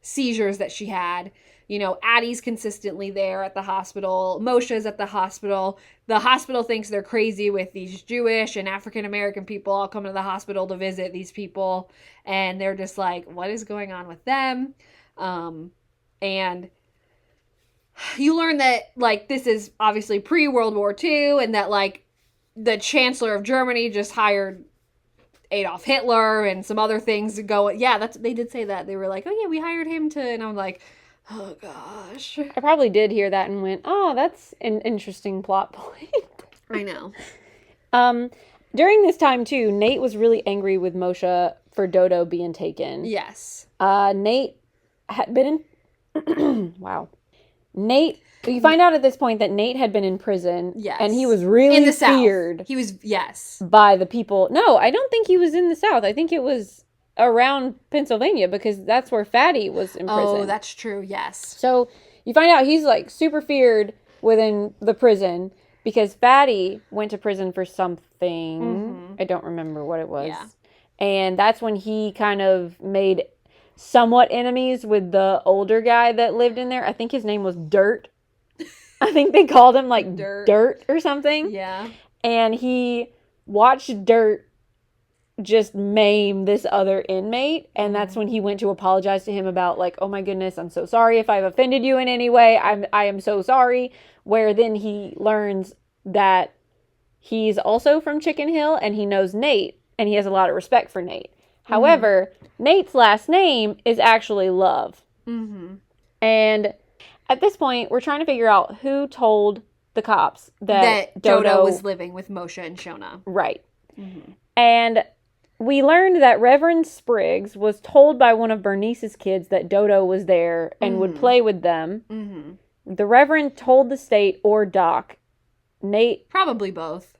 Speaker 1: seizures that she had. You know, Addie's consistently there at the hospital. Moshe's at the hospital. The hospital thinks they're crazy with these Jewish and African-American people all coming to the hospital to visit these people. And they're just like, what is going on with them? And you learn that, like, this is obviously pre-World War II and that, like, the Chancellor of Germany just hired Adolf Hitler and some other things to go. Yeah, they did say that. They were like, oh, yeah, we hired him to... And I'm like... Oh, gosh.
Speaker 2: I probably did hear that and went, oh, that's an interesting plot point.
Speaker 1: I know.
Speaker 2: During this time, too, Nate was really angry with Moshe for Dodo being taken.
Speaker 1: Yes.
Speaker 2: Nate had been in... Wow. You find out at this point that Nate had been in prison. Yes. And he was really feared.
Speaker 1: He was, yes.
Speaker 2: By the people. No, I don't think he was in the South. I think it was... around Pennsylvania, because that's where Fatty was in prison.
Speaker 1: Oh, that's true, yes.
Speaker 2: So you find out he's like super feared within the prison because Fatty went to prison for something.
Speaker 1: Mm-hmm.
Speaker 2: I don't remember what it was.
Speaker 1: Yeah.
Speaker 2: And that's when he kind of made somewhat enemies with the older guy that lived in there. I think his name was Dirt. I think they called him like Dirt or something.
Speaker 1: Yeah.
Speaker 2: And he watched Dirt just maim this other inmate. And that's when he went to apologize to him about like, oh my goodness, I'm so sorry if I've offended you in any way. I am so sorry. Where then he learns that he's also from Chicken Hill and he knows Nate. And he has a lot of respect for Nate. However, Nate's last name is actually Love. Mm-hmm. And at this point, we're trying to figure out who told the cops that
Speaker 1: Dodo was living with Moshe and Shona.
Speaker 2: Right. Mm-hmm. And we learned that Reverend Spriggs was told by one of Bernice's kids that Dodo was there and would play with them. Mm-hmm. The Reverend told the state or Doc. Nate...
Speaker 1: Probably both.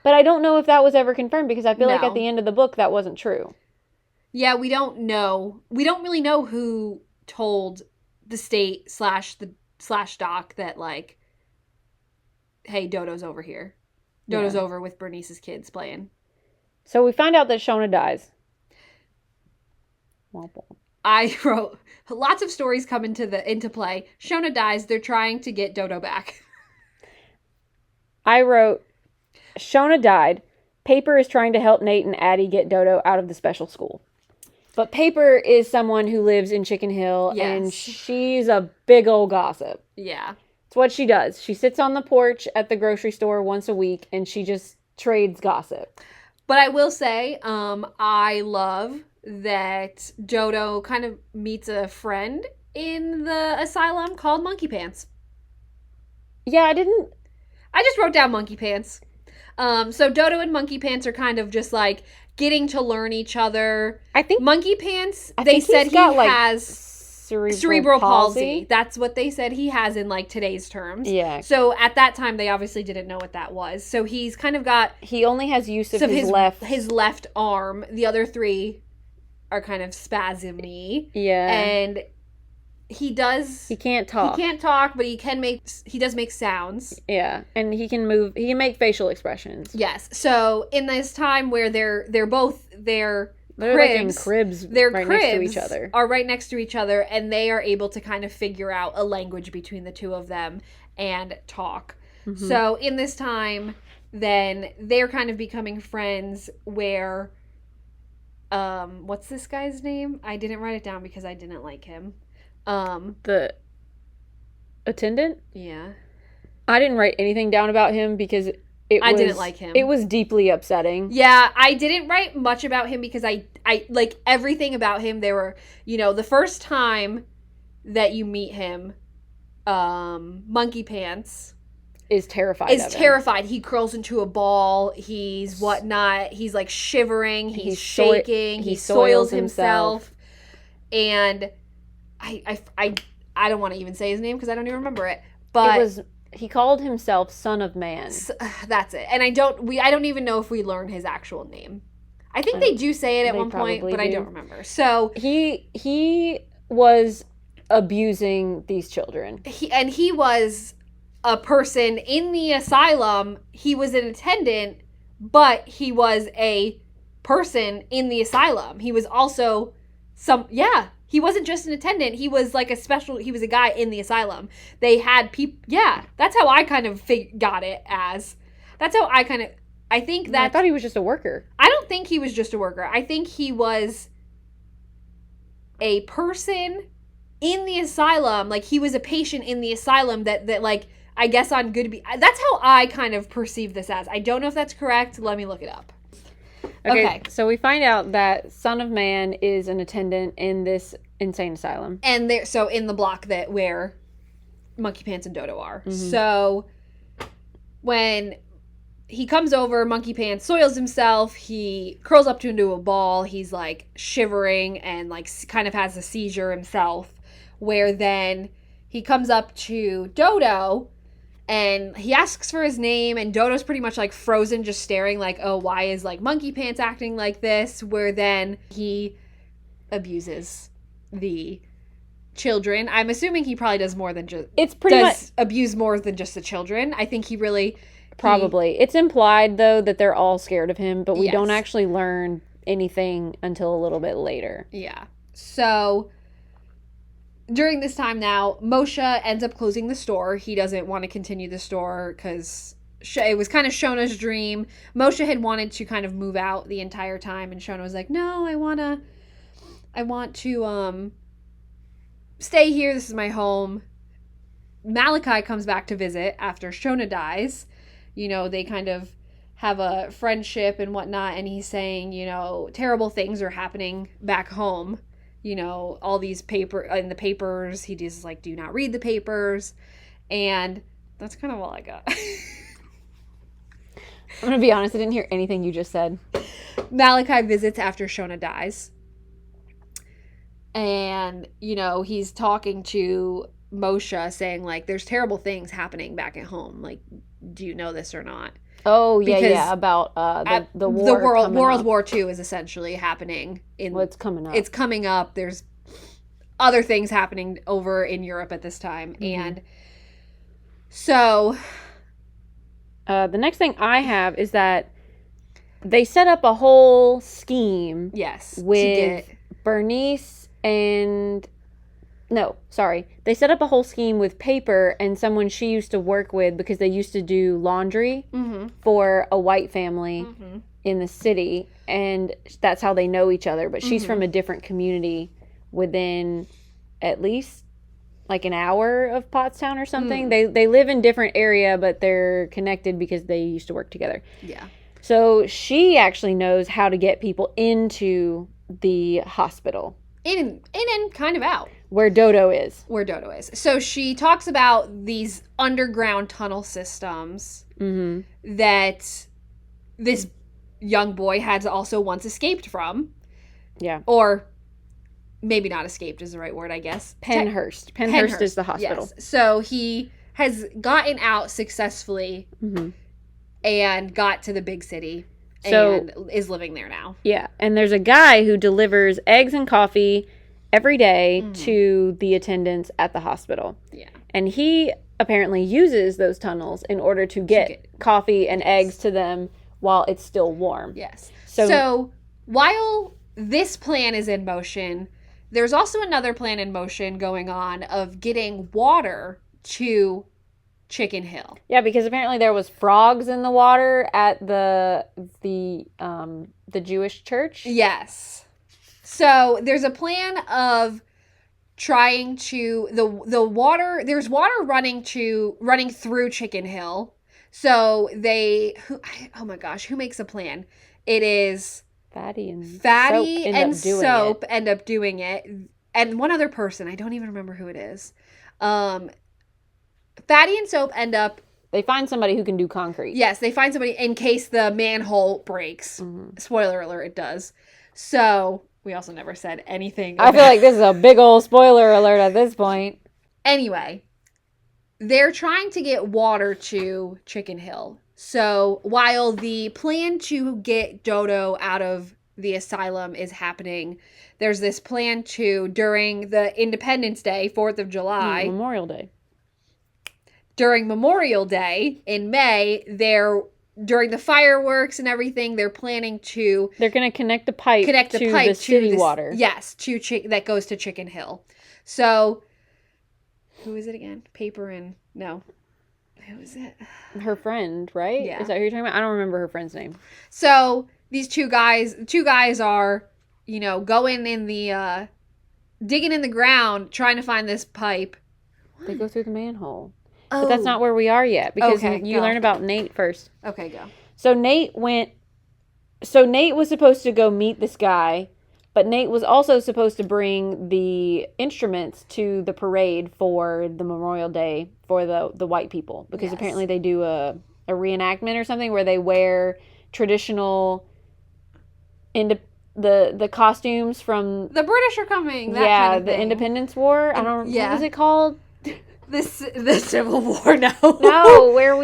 Speaker 2: But I don't know if that was ever confirmed because I feel like at the end of the book that wasn't true.
Speaker 1: Yeah, we don't know. We don't really know who told the state / Doc that like, hey, Dodo's over here. Dodo's over with Bernice's kids playing.
Speaker 2: So we find out that Shona dies.
Speaker 1: I wrote lots of stories come into play. Shona dies. They're trying to get Dodo back.
Speaker 2: I wrote, Shona died. Paper is trying to help Nate and Addie get Dodo out of the special school. But Paper is someone who lives in Chicken Hill, and she's a big old gossip.
Speaker 1: Yeah.
Speaker 2: It's what she does. She sits on the porch at the grocery store once a week, and she just trades gossip.
Speaker 1: But I will say, I love that Dodo kind of meets a friend in the asylum called Monkey Pants.
Speaker 2: Yeah,
Speaker 1: I just wrote down Monkey Pants. So Dodo and Monkey Pants are kind of just like getting to learn each other.
Speaker 2: I think
Speaker 1: Monkey Pants, they said he has cerebral palsy. That's what they said he has in like today's terms.
Speaker 2: Yeah.
Speaker 1: So at that time, they obviously didn't know what that was. So he's kind of got...
Speaker 2: He only has use of his
Speaker 1: left arm. The other three are kind of spasmy.
Speaker 2: Yeah.
Speaker 1: And he can't talk, but he does make sounds.
Speaker 2: Yeah. And he can make facial expressions.
Speaker 1: Yes. So in this time where they're
Speaker 2: cribs, like in cribs right next to each other.
Speaker 1: Are right next to each other, and they are able to kind of figure out a language between the two of them and talk. Mm-hmm. So in this time, then they're kind of becoming friends where, what's this guy's name? I didn't write it down because I didn't like him.
Speaker 2: The attendant?
Speaker 1: Yeah.
Speaker 2: I didn't write anything down about him because I didn't like him. It was deeply upsetting.
Speaker 1: Yeah, I didn't write much about him because I like everything about him. There were, the first time that you meet him, Monkey Pants
Speaker 2: is terrified.
Speaker 1: He curls into a ball. He's whatnot. He's like shivering. He's shaking. He soils himself. And I don't want to even say his name because I don't even remember it. But
Speaker 2: he called himself Son of Man.
Speaker 1: That's it. And I don't even know if we learn his actual name. I think they do say it at one point, but I don't remember. So
Speaker 2: he was abusing these children.
Speaker 1: He was a person in the asylum. He was an attendant, but he was a person in the asylum. He was also he wasn't just an attendant. He was like he was a guy in the asylum. They had people. Yeah, that's how I kind of got it as. That's how I kind of. I think that.
Speaker 2: I thought he was just a worker.
Speaker 1: I don't think he was just a worker. I think he was a person in the asylum. Like he was a patient in the asylum that like, I guess on good. That's how I kind of perceive this as. I don't know if that's correct. Let me look it up.
Speaker 2: Okay, so we find out that Son of Man is an attendant in this insane asylum.
Speaker 1: And so in the block where Monkey Pants and Dodo are. Mm-hmm. So when he comes over, Monkey Pants soils himself, he curls up into a ball, he's like shivering and like kind of has a seizure himself, where then he comes up to Dodo and he asks for his name, and Dodo's pretty much like frozen, just staring like, oh, why is like Monkey Pants acting like this? Where then he abuses the children. I'm assuming he probably does more than just...
Speaker 2: It's pretty much...
Speaker 1: abuse more than just the children. I think he really...
Speaker 2: Probably. It's implied, though, that they're all scared of him, but we
Speaker 1: Yes.
Speaker 2: don't actually learn anything until a little bit later.
Speaker 1: Yeah. So, during this time now, Moshe ends up closing the store. He doesn't want to continue the store because it was kind of Shona's dream. Moshe had wanted to kind of move out the entire time, and Shona was like, no, I want to stay here. This is my home. Malachi comes back to visit after Shona dies. You know, they kind of have a friendship and whatnot, and he's saying, you know, terrible things are happening back home. You know, all these in the papers. He just like, do not read the papers. And that's kind of all I got.
Speaker 2: I'm going to be honest, I didn't hear anything you just said.
Speaker 1: Malachi visits after Shona dies. And, you know, he's talking to Moshe saying, like, there's terrible things happening back at home. Like, do you know this or not?
Speaker 2: Oh, yeah, about the war.
Speaker 1: World War II is essentially happening.
Speaker 2: It's coming up.
Speaker 1: It's coming up. There's other things happening over in Europe at this time. Mm-hmm. And so...
Speaker 2: the next thing I have is that they set up a whole scheme.
Speaker 1: Yes.
Speaker 2: With Bernice and... No, sorry. They set up a whole scheme with Paper and someone she used to work with because they used to do laundry for a white family in the city. And that's how they know each other. But she's from a different community within at least like an hour of Pottstown or something. They live in different area, but they're connected because they used to work together. Yeah. So she actually knows how to get people into the hospital.
Speaker 1: In and kind of out.
Speaker 2: Where Dodo is.
Speaker 1: So she talks about these underground tunnel systems that this young boy had also once escaped from. Yeah. Or maybe not escaped is the right word, I guess.
Speaker 2: Penhurst. Penhurst is the hospital.
Speaker 1: Yes. So he has gotten out successfully and got to the big city and is living there now.
Speaker 2: Yeah. And there's a guy who delivers eggs and coffee every day to the attendants at the hospital. Yeah. And he apparently uses those tunnels in order to get coffee and eggs to them while it's still warm.
Speaker 1: Yes. So while this plan is in motion, there's also another plan in motion going on of getting water to Chicken Hill.
Speaker 2: Yeah, because apparently there was frogs in the water at the Jewish church.
Speaker 1: Yes. So there's a plan of trying to the water. There's water running through Chicken Hill. So oh my gosh, who makes a plan? It is
Speaker 2: Fatty and
Speaker 1: Soap end up doing it, and one other person. I don't even remember who it is. Fatty and Soap end up.
Speaker 2: They find somebody who can do concrete.
Speaker 1: Yes, they find somebody in case the manhole breaks. Spoiler alert, it does. So. We also never said anything.
Speaker 2: I feel like this is a big old spoiler alert at this point.
Speaker 1: Anyway, they're trying to get water to Chicken Hill. So while the plan to get Dodo out of the asylum is happening, there's this plan to, during the Independence Day, 4th of July.
Speaker 2: Memorial Day.
Speaker 1: During Memorial Day in May, during the fireworks and everything, they're planning to...
Speaker 2: They're going to connect the pipe to the city water.
Speaker 1: Yes, that goes to Chicken Hill. So, who is it again? Paper and... No. Who is it?
Speaker 2: Her friend, right?
Speaker 1: Yeah.
Speaker 2: Is that who you're talking about? I don't remember her friend's name.
Speaker 1: So, these two guys are, going in the... digging in the ground, trying to find this pipe.
Speaker 2: They go through the manhole. Oh. But that's not where we are yet, because you learn about Nate first.
Speaker 1: Okay, go.
Speaker 2: So Nate was supposed to go meet this guy, but Nate was also supposed to bring the instruments to the parade for the Memorial Day for the white people, because apparently they do a reenactment or something where they wear traditional the costumes from...
Speaker 1: The British are coming.
Speaker 2: The Independence War. What was it called?
Speaker 1: The Civil War, no.
Speaker 2: No, where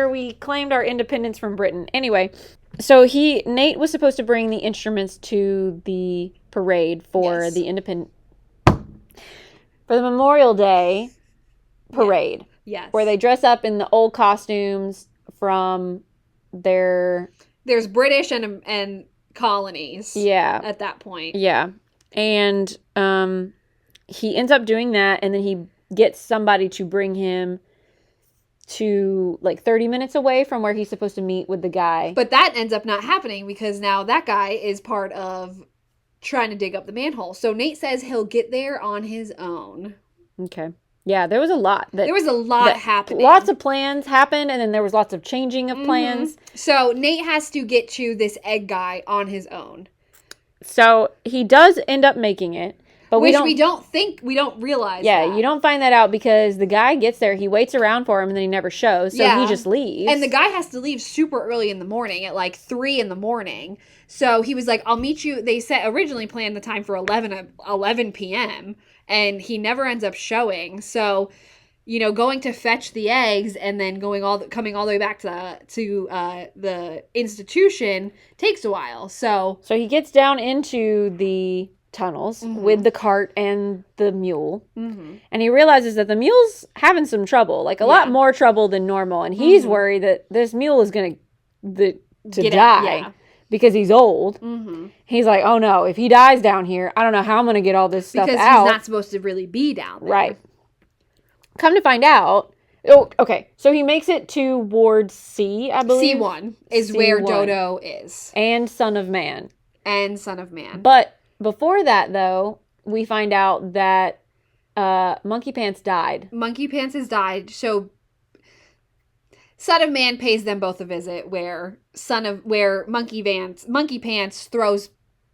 Speaker 2: we claimed our independence from Britain. Anyway, so Nate was supposed to bring the instruments to the parade for the independent. for the Memorial Day parade.
Speaker 1: Yes.
Speaker 2: Where they dress up in the old costumes from their...
Speaker 1: There's British and colonies.
Speaker 2: Yeah.
Speaker 1: At that point.
Speaker 2: Yeah. And he ends up doing that, and then he gets somebody to bring him to like 30 minutes away from where he's supposed to meet with the guy.
Speaker 1: But that ends up not happening because now that guy is part of trying to dig up the manhole. So Nate says he'll get there on his own.
Speaker 2: Okay. Yeah, there was a lot.
Speaker 1: There was a lot happening.
Speaker 2: Lots of plans happened, and then there was lots of changing of plans.
Speaker 1: So Nate has to get to this egg guy on his own.
Speaker 2: So he does end up making it. But
Speaker 1: we don't realize
Speaker 2: Yeah,
Speaker 1: that.
Speaker 2: you don't find that out because the guy gets there, he waits around for him, and then he never shows, so he just leaves.
Speaker 1: And the guy has to leave super early in the morning, at like 3 in the morning. So he was like, I'll meet you. They originally planned the time for 11 p.m., and he never ends up showing. So, going to fetch the eggs and then coming all the way back to the institution takes a while. So
Speaker 2: he gets down into the tunnels with the cart and the mule, and he realizes that the mule's having some trouble, like a lot more trouble than normal, and he's worried that this mule is gonna die because he's old. He's like, oh no, if he dies down here, I don't know how I'm gonna get all this stuff
Speaker 1: because
Speaker 2: out.
Speaker 1: He's not supposed to really be down there,
Speaker 2: right? Come to find out, okay, so he makes it to Ward C, I believe.
Speaker 1: C1 is where Dodo is,
Speaker 2: and Son of Man,
Speaker 1: but
Speaker 2: before that, though, we find out that Monkey Pants died.
Speaker 1: Monkey Pants has died, so Son of Man pays them both a visit where Monkey Pants throws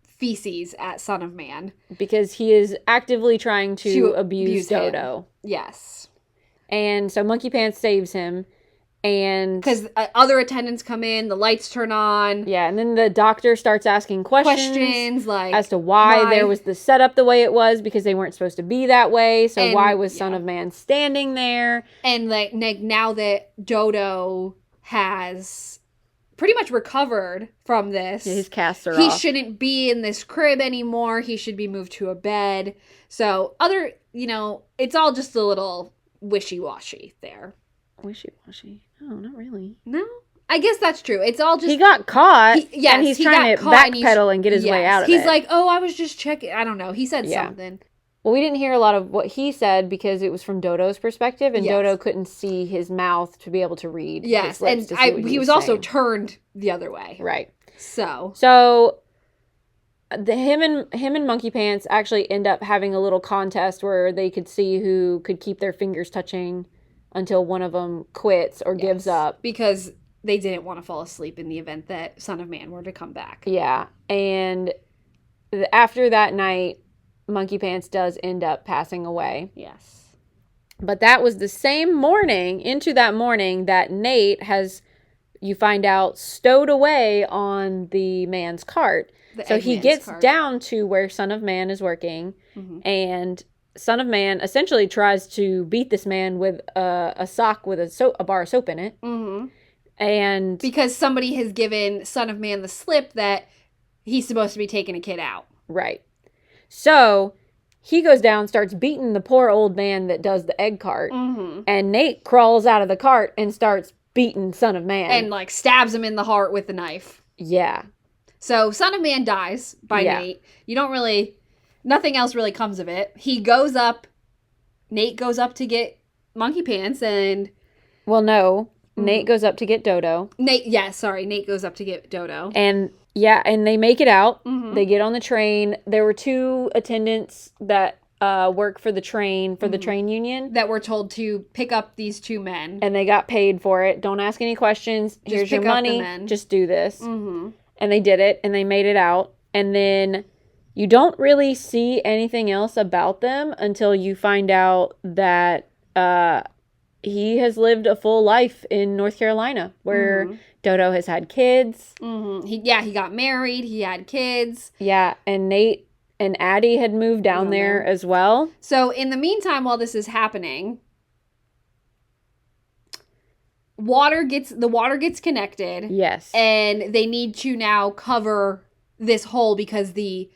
Speaker 1: feces at Son of Man.
Speaker 2: Because he is actively trying to abuse Dodo.
Speaker 1: Yes. And
Speaker 2: so Monkey Pants saves him. And
Speaker 1: because other attendants come in, the lights turn on.
Speaker 2: Yeah, and then the doctor starts asking questions
Speaker 1: like
Speaker 2: as to why there was the setup the way it was, because they weren't supposed to be that way. So why was Son of Man standing there?
Speaker 1: And like now that Dodo has pretty much recovered from this,
Speaker 2: his casts are
Speaker 1: off. He
Speaker 2: off.
Speaker 1: Shouldn't be in this crib anymore. He should be moved to a bed. So it's all just a little wishy-washy there.
Speaker 2: Wishy-washy? Oh, not really.
Speaker 1: No? I guess that's true. It's all just...
Speaker 2: He got caught, and he's trying to backpedal and get his way out of it.
Speaker 1: He's like, oh, I was just checking. I don't know. He said something.
Speaker 2: Well, we didn't hear a lot of what he said because it was from Dodo's perspective, and Dodo couldn't see his mouth to be able to read his lips
Speaker 1: and he was also turned the other way.
Speaker 2: Right.
Speaker 1: So
Speaker 2: him and Monkey Pants actually end up having a little contest where they could see who could keep their fingers touching until one of them quits or gives up.
Speaker 1: Because they didn't want to fall asleep in the event that Son of Man were to come back.
Speaker 2: Yeah. And after that night, Monkey Pants does end up passing away.
Speaker 1: Yes.
Speaker 2: But that was the same morning, into that morning, that Nate has, you find out, stowed away on the man's cart. So he gets down to where Son of Man is working, and Son of Man essentially tries to beat this man with a sock with a bar of soap in it. And
Speaker 1: because somebody has given Son of Man the slip that he's supposed to be taking a kid out.
Speaker 2: Right. So he goes down, starts beating the poor old man that does the egg cart. And Nate crawls out of the cart and starts beating Son of Man.
Speaker 1: And stabs him in the heart with the knife.
Speaker 2: Yeah.
Speaker 1: So Son of Man dies by Nate. Nothing else really comes of it. Nate goes up to get Monkey Pants and...
Speaker 2: Well, no. Nate goes up to get Dodo.
Speaker 1: Nate goes up to get Dodo.
Speaker 2: And they make it out. They get on the train. There were 2 attendants that work for the train, the train union.
Speaker 1: That were told to pick up these 2 men.
Speaker 2: And they got paid for it. Don't ask any questions. Here's your money. Just do this. And they did it, and they made it out. And then you don't really see anything else about them until you find out that he has lived a full life in North Carolina, where Dodo has had kids.
Speaker 1: He got married. He had kids.
Speaker 2: Yeah, and Nate and Addie had moved down there as well.
Speaker 1: So in the meantime, while this is happening, the water gets connected.
Speaker 2: Yes.
Speaker 1: And they need to now cover this hole because the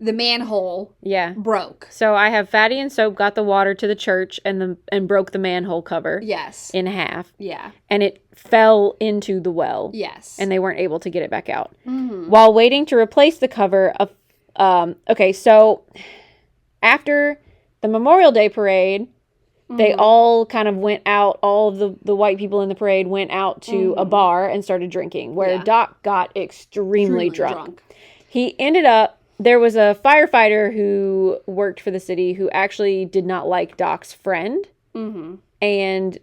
Speaker 1: the manhole
Speaker 2: Yeah.
Speaker 1: broke.
Speaker 2: So I have Fatty and Soap got the water to the church and broke the manhole cover.
Speaker 1: Yes.
Speaker 2: In half.
Speaker 1: Yeah.
Speaker 2: And it fell into the well.
Speaker 1: Yes.
Speaker 2: And they weren't able to get it back out. Mm-hmm. While waiting to replace the cover of... okay, so after the Memorial Day parade, they all kind of went out. All of the white people in the parade went out to a bar and started drinking, where Doc got extremely drunk. He ended up... There was a firefighter who worked for the city who actually did not like Doc's friend. Mm-hmm. And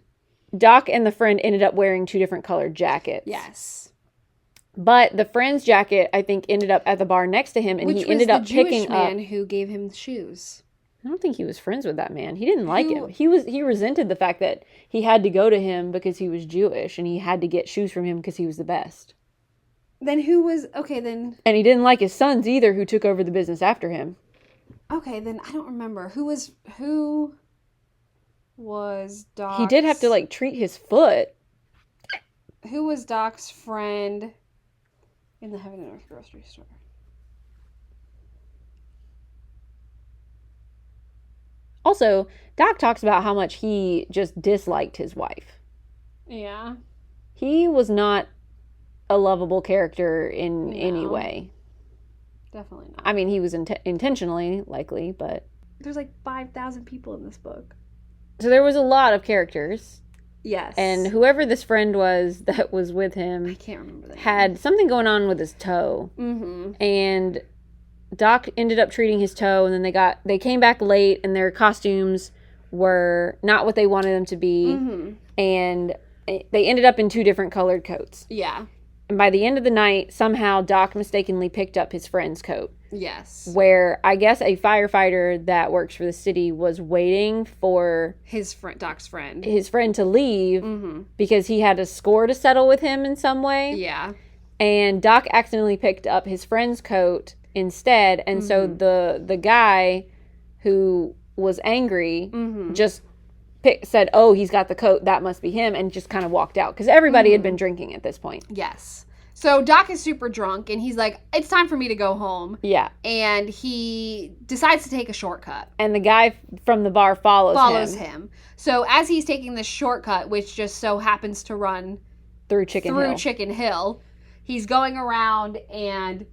Speaker 2: Doc and the friend ended up wearing 2 different colored jackets.
Speaker 1: Yes.
Speaker 2: But the friend's jacket, I think, ended up at the bar next to him, and he ended up picking up...
Speaker 1: man who gave him the shoes.
Speaker 2: I don't think he was friends with that man. He didn't like him. He resented the fact that he had to go to him because he was Jewish, and he had to get shoes from him because he was the best.
Speaker 1: Then who was... Okay, then...
Speaker 2: And he didn't like his sons either, who took over the business after him.
Speaker 1: Okay, then I don't remember. Who was Doc's...
Speaker 2: He did have to, like, treat his foot.
Speaker 1: Who was Doc's friend in the Heaven and Earth grocery store?
Speaker 2: Also, Doc talks about how much he just disliked his wife.
Speaker 1: Yeah.
Speaker 2: He was not a lovable character in any way.
Speaker 1: Definitely not.
Speaker 2: I mean, he was intentionally likely, but...
Speaker 1: There's like 5,000 people in this book.
Speaker 2: So there was a lot of characters.
Speaker 1: Yes.
Speaker 2: And whoever this friend was that was with him...
Speaker 1: I can't remember that.
Speaker 2: Had something going on with his toe. Mm-hmm. And Doc ended up treating his toe, and then they came back late, and their costumes were not what they wanted them to be. Mm-hmm. And they ended up in 2 different colored coats.
Speaker 1: Yeah.
Speaker 2: And by the end of the night, somehow Doc mistakenly picked up his friend's coat.
Speaker 1: Yes.
Speaker 2: Where I guess a firefighter that works for the city was waiting for
Speaker 1: Doc's friend
Speaker 2: to leave because he had a score to settle with him in some way.
Speaker 1: Yeah.
Speaker 2: And Doc accidentally picked up his friend's coat instead, and so the guy who was angry just said, "Oh, he's got the coat, that must be him," and just kind of walked out because everybody had been drinking at this point.
Speaker 1: Yes. So Doc is super drunk, and he's like, "It's time for me to go home."
Speaker 2: Yeah.
Speaker 1: And he decides to take a shortcut.
Speaker 2: And the guy from the bar follows
Speaker 1: him. So as he's taking this shortcut, which just so happens to run
Speaker 2: through Chicken
Speaker 1: Hill, he's going around, and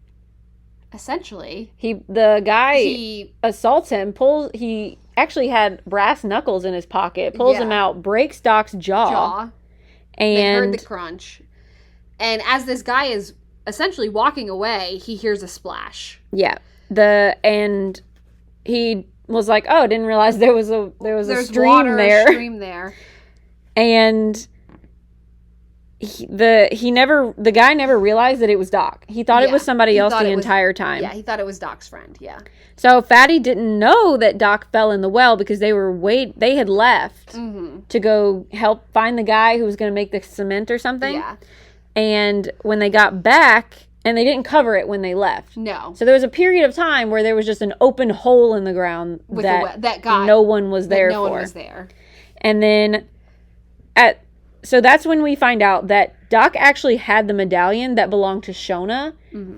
Speaker 1: essentially
Speaker 2: the guy assaults him, he actually had brass knuckles in his pocket, pulls him out, breaks Doc's jaw. And
Speaker 1: they heard the crunch. And as this guy is essentially walking away, he hears a splash.
Speaker 2: Yeah. And he was like, "Oh, didn't realize there was a stream there." And the guy never realized that it was Doc. He thought it was somebody else the entire time.
Speaker 1: Yeah, he thought it was Doc's friend. Yeah.
Speaker 2: So Fatty didn't know that Doc fell in the well because they had left to go help find the guy who was going to make the cement or something.
Speaker 1: Yeah.
Speaker 2: And when they got back, and they didn't cover it when they left.
Speaker 1: No.
Speaker 2: So there was a period of time where there was just an open hole in the ground no one was there for.
Speaker 1: No one was there.
Speaker 2: And then so that's when we find out that Doc actually had the medallion that belonged to Shona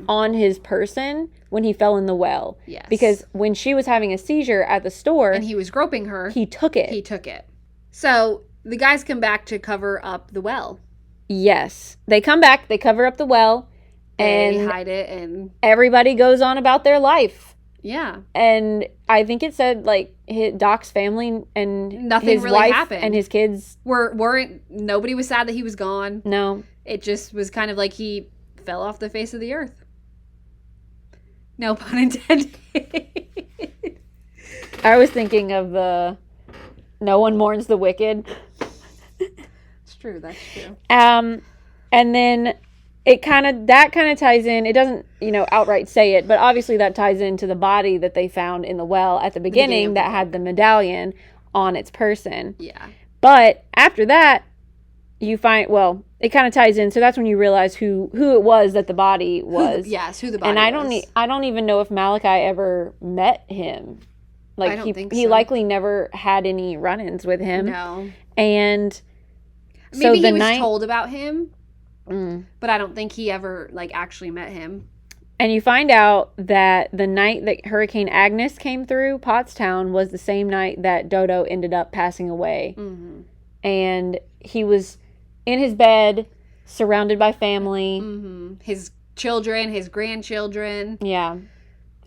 Speaker 2: on his person when he fell in the well.
Speaker 1: Yes.
Speaker 2: Because when she was having a seizure at the store...
Speaker 1: And he was groping her.
Speaker 2: He took it.
Speaker 1: So the guys come back to cover up the well.
Speaker 2: Yes. They come back, they cover up the well, and
Speaker 1: they hide it, and
Speaker 2: everybody goes on about their life.
Speaker 1: Yeah.
Speaker 2: And I think it said, like, Doc's family and
Speaker 1: nothing
Speaker 2: his
Speaker 1: really
Speaker 2: wife
Speaker 1: happened.
Speaker 2: And his kids
Speaker 1: weren't, nobody was sad that he was gone.
Speaker 2: No.
Speaker 1: It just was kind of like he fell off the face of the earth. No pun intended.
Speaker 2: I was thinking of No One Mourns the Wicked.
Speaker 1: True, that's true.
Speaker 2: And then that kind of ties in. It doesn't, outright say it, but obviously that ties into the body that they found in the well at the beginning that had the medallion on its person.
Speaker 1: Yeah.
Speaker 2: But after that, you find, it kind of ties in. So that's when you realize who it was that the body was.
Speaker 1: Yes, who the body
Speaker 2: was.
Speaker 1: And
Speaker 2: I don't even know if Malachi ever met him. Like,
Speaker 1: I don't think so.
Speaker 2: He likely never had any run-ins with him.
Speaker 1: No.
Speaker 2: And
Speaker 1: maybe he was told about him, but I don't think he ever, actually met him.
Speaker 2: And you find out that the night that Hurricane Agnes came through Pottstown was the same night that Dodo ended up passing away.
Speaker 1: Mm-hmm.
Speaker 2: And he was in his bed, surrounded by family.
Speaker 1: Mm-hmm. His children, his grandchildren.
Speaker 2: Yeah.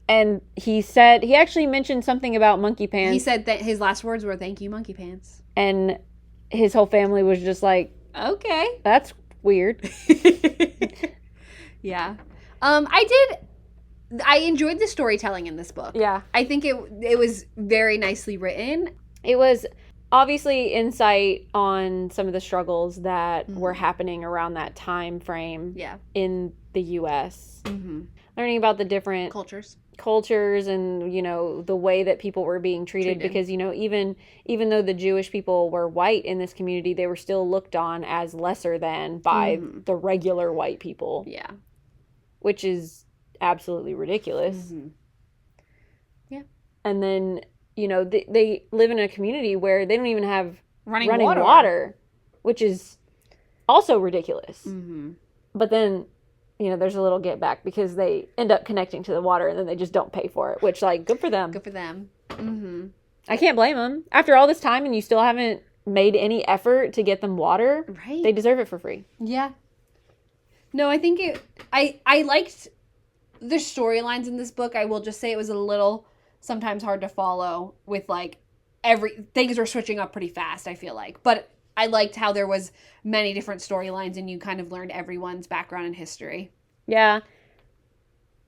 Speaker 2: And he actually mentioned something about Monkey Pants.
Speaker 1: He said that his last words were, "Thank you, Monkey Pants."
Speaker 2: And his whole family was just like,
Speaker 1: okay.
Speaker 2: That's weird.
Speaker 1: Yeah. I enjoyed the storytelling in this book.
Speaker 2: Yeah.
Speaker 1: I think it was very nicely written.
Speaker 2: It was obviously insight on some of the struggles that were happening around that time frame in the U.S.
Speaker 1: Mm-hmm.
Speaker 2: Learning about the different cultures and, you know, the way that people were being treated. Because, you know, even though the Jewish people were white in this community, they were still looked on as lesser than by the regular white people.
Speaker 1: Yeah.
Speaker 2: Which is absolutely ridiculous.
Speaker 1: Mm-hmm. Yeah.
Speaker 2: And then, you know, they live in a community where they don't even have running
Speaker 1: water.
Speaker 2: water, which is also ridiculous.
Speaker 1: Mm-hmm.
Speaker 2: But then, you know, there's a little get back because they end up connecting to the water and then they just don't pay for it, which, like, good for them.
Speaker 1: Good for them. Mm-hmm.
Speaker 2: I can't blame them. After all this time and you still haven't made any effort to get them water,
Speaker 1: right?
Speaker 2: They deserve it for free.
Speaker 1: Yeah. No, I think I liked the storylines in this book. I will just say it was a little sometimes hard to follow with, like, things were switching up pretty fast, I feel like. But I liked how there was many different storylines and you kind of learned everyone's background and history.
Speaker 2: Yeah.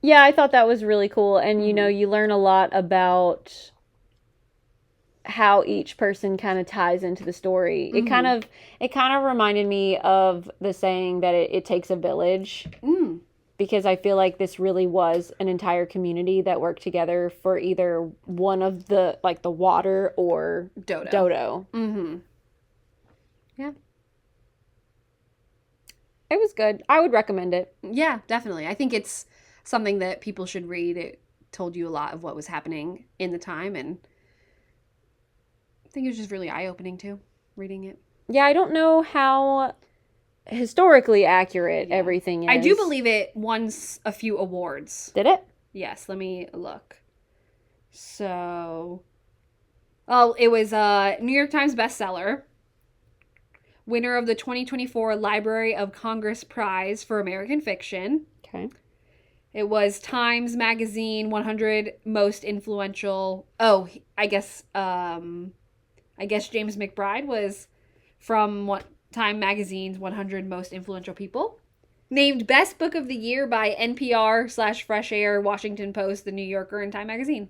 Speaker 2: Yeah, I thought that was really cool. And, you know, you learn a lot about how each person kind of ties into the story. It kind of reminded me of the saying that it takes a village. Because I feel like this really was an entire community that worked together for either one of the, like, the water or Dodo.
Speaker 1: Mm-hmm. Yeah.
Speaker 2: It was good. I would recommend it.
Speaker 1: Yeah, definitely. I think it's something that people should read. It told you a lot of what was happening in the time, and I think it was just really eye-opening, too, reading it.
Speaker 2: Yeah, I don't know how historically accurate everything is.
Speaker 1: I do believe it won a few awards.
Speaker 2: Did it?
Speaker 1: Yes, let me look. So, it was a New York Times bestseller, winner of the 2024 Library of Congress Prize for American Fiction.
Speaker 2: Okay.
Speaker 1: It was Times Magazine 100 most influential. I guess James McBride was from Time Magazine's 100 most influential people. Named Best Book of the Year by NPR/Fresh Air, Washington Post, The New Yorker, and Time Magazine.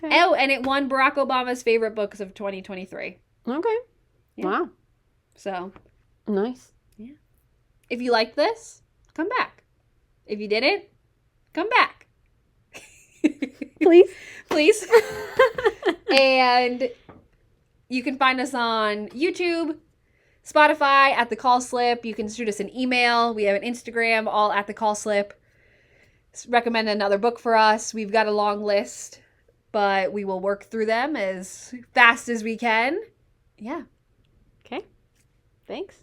Speaker 1: Okay. Oh, and it won Barack Obama's favorite books of 2023.
Speaker 2: Okay.
Speaker 1: Yeah.
Speaker 2: Wow.
Speaker 1: So.
Speaker 2: Nice.
Speaker 1: Yeah. If you liked this, come back. If you didn't, come back.
Speaker 2: Please.
Speaker 1: Please. And you can find us on YouTube, Spotify, at The Call Slip. You can shoot us an email. We have an Instagram, all at The Call Slip. Recommend another book for us. We've got a long list, but we will work through them as fast as we can. Yeah.
Speaker 2: Okay. Thanks.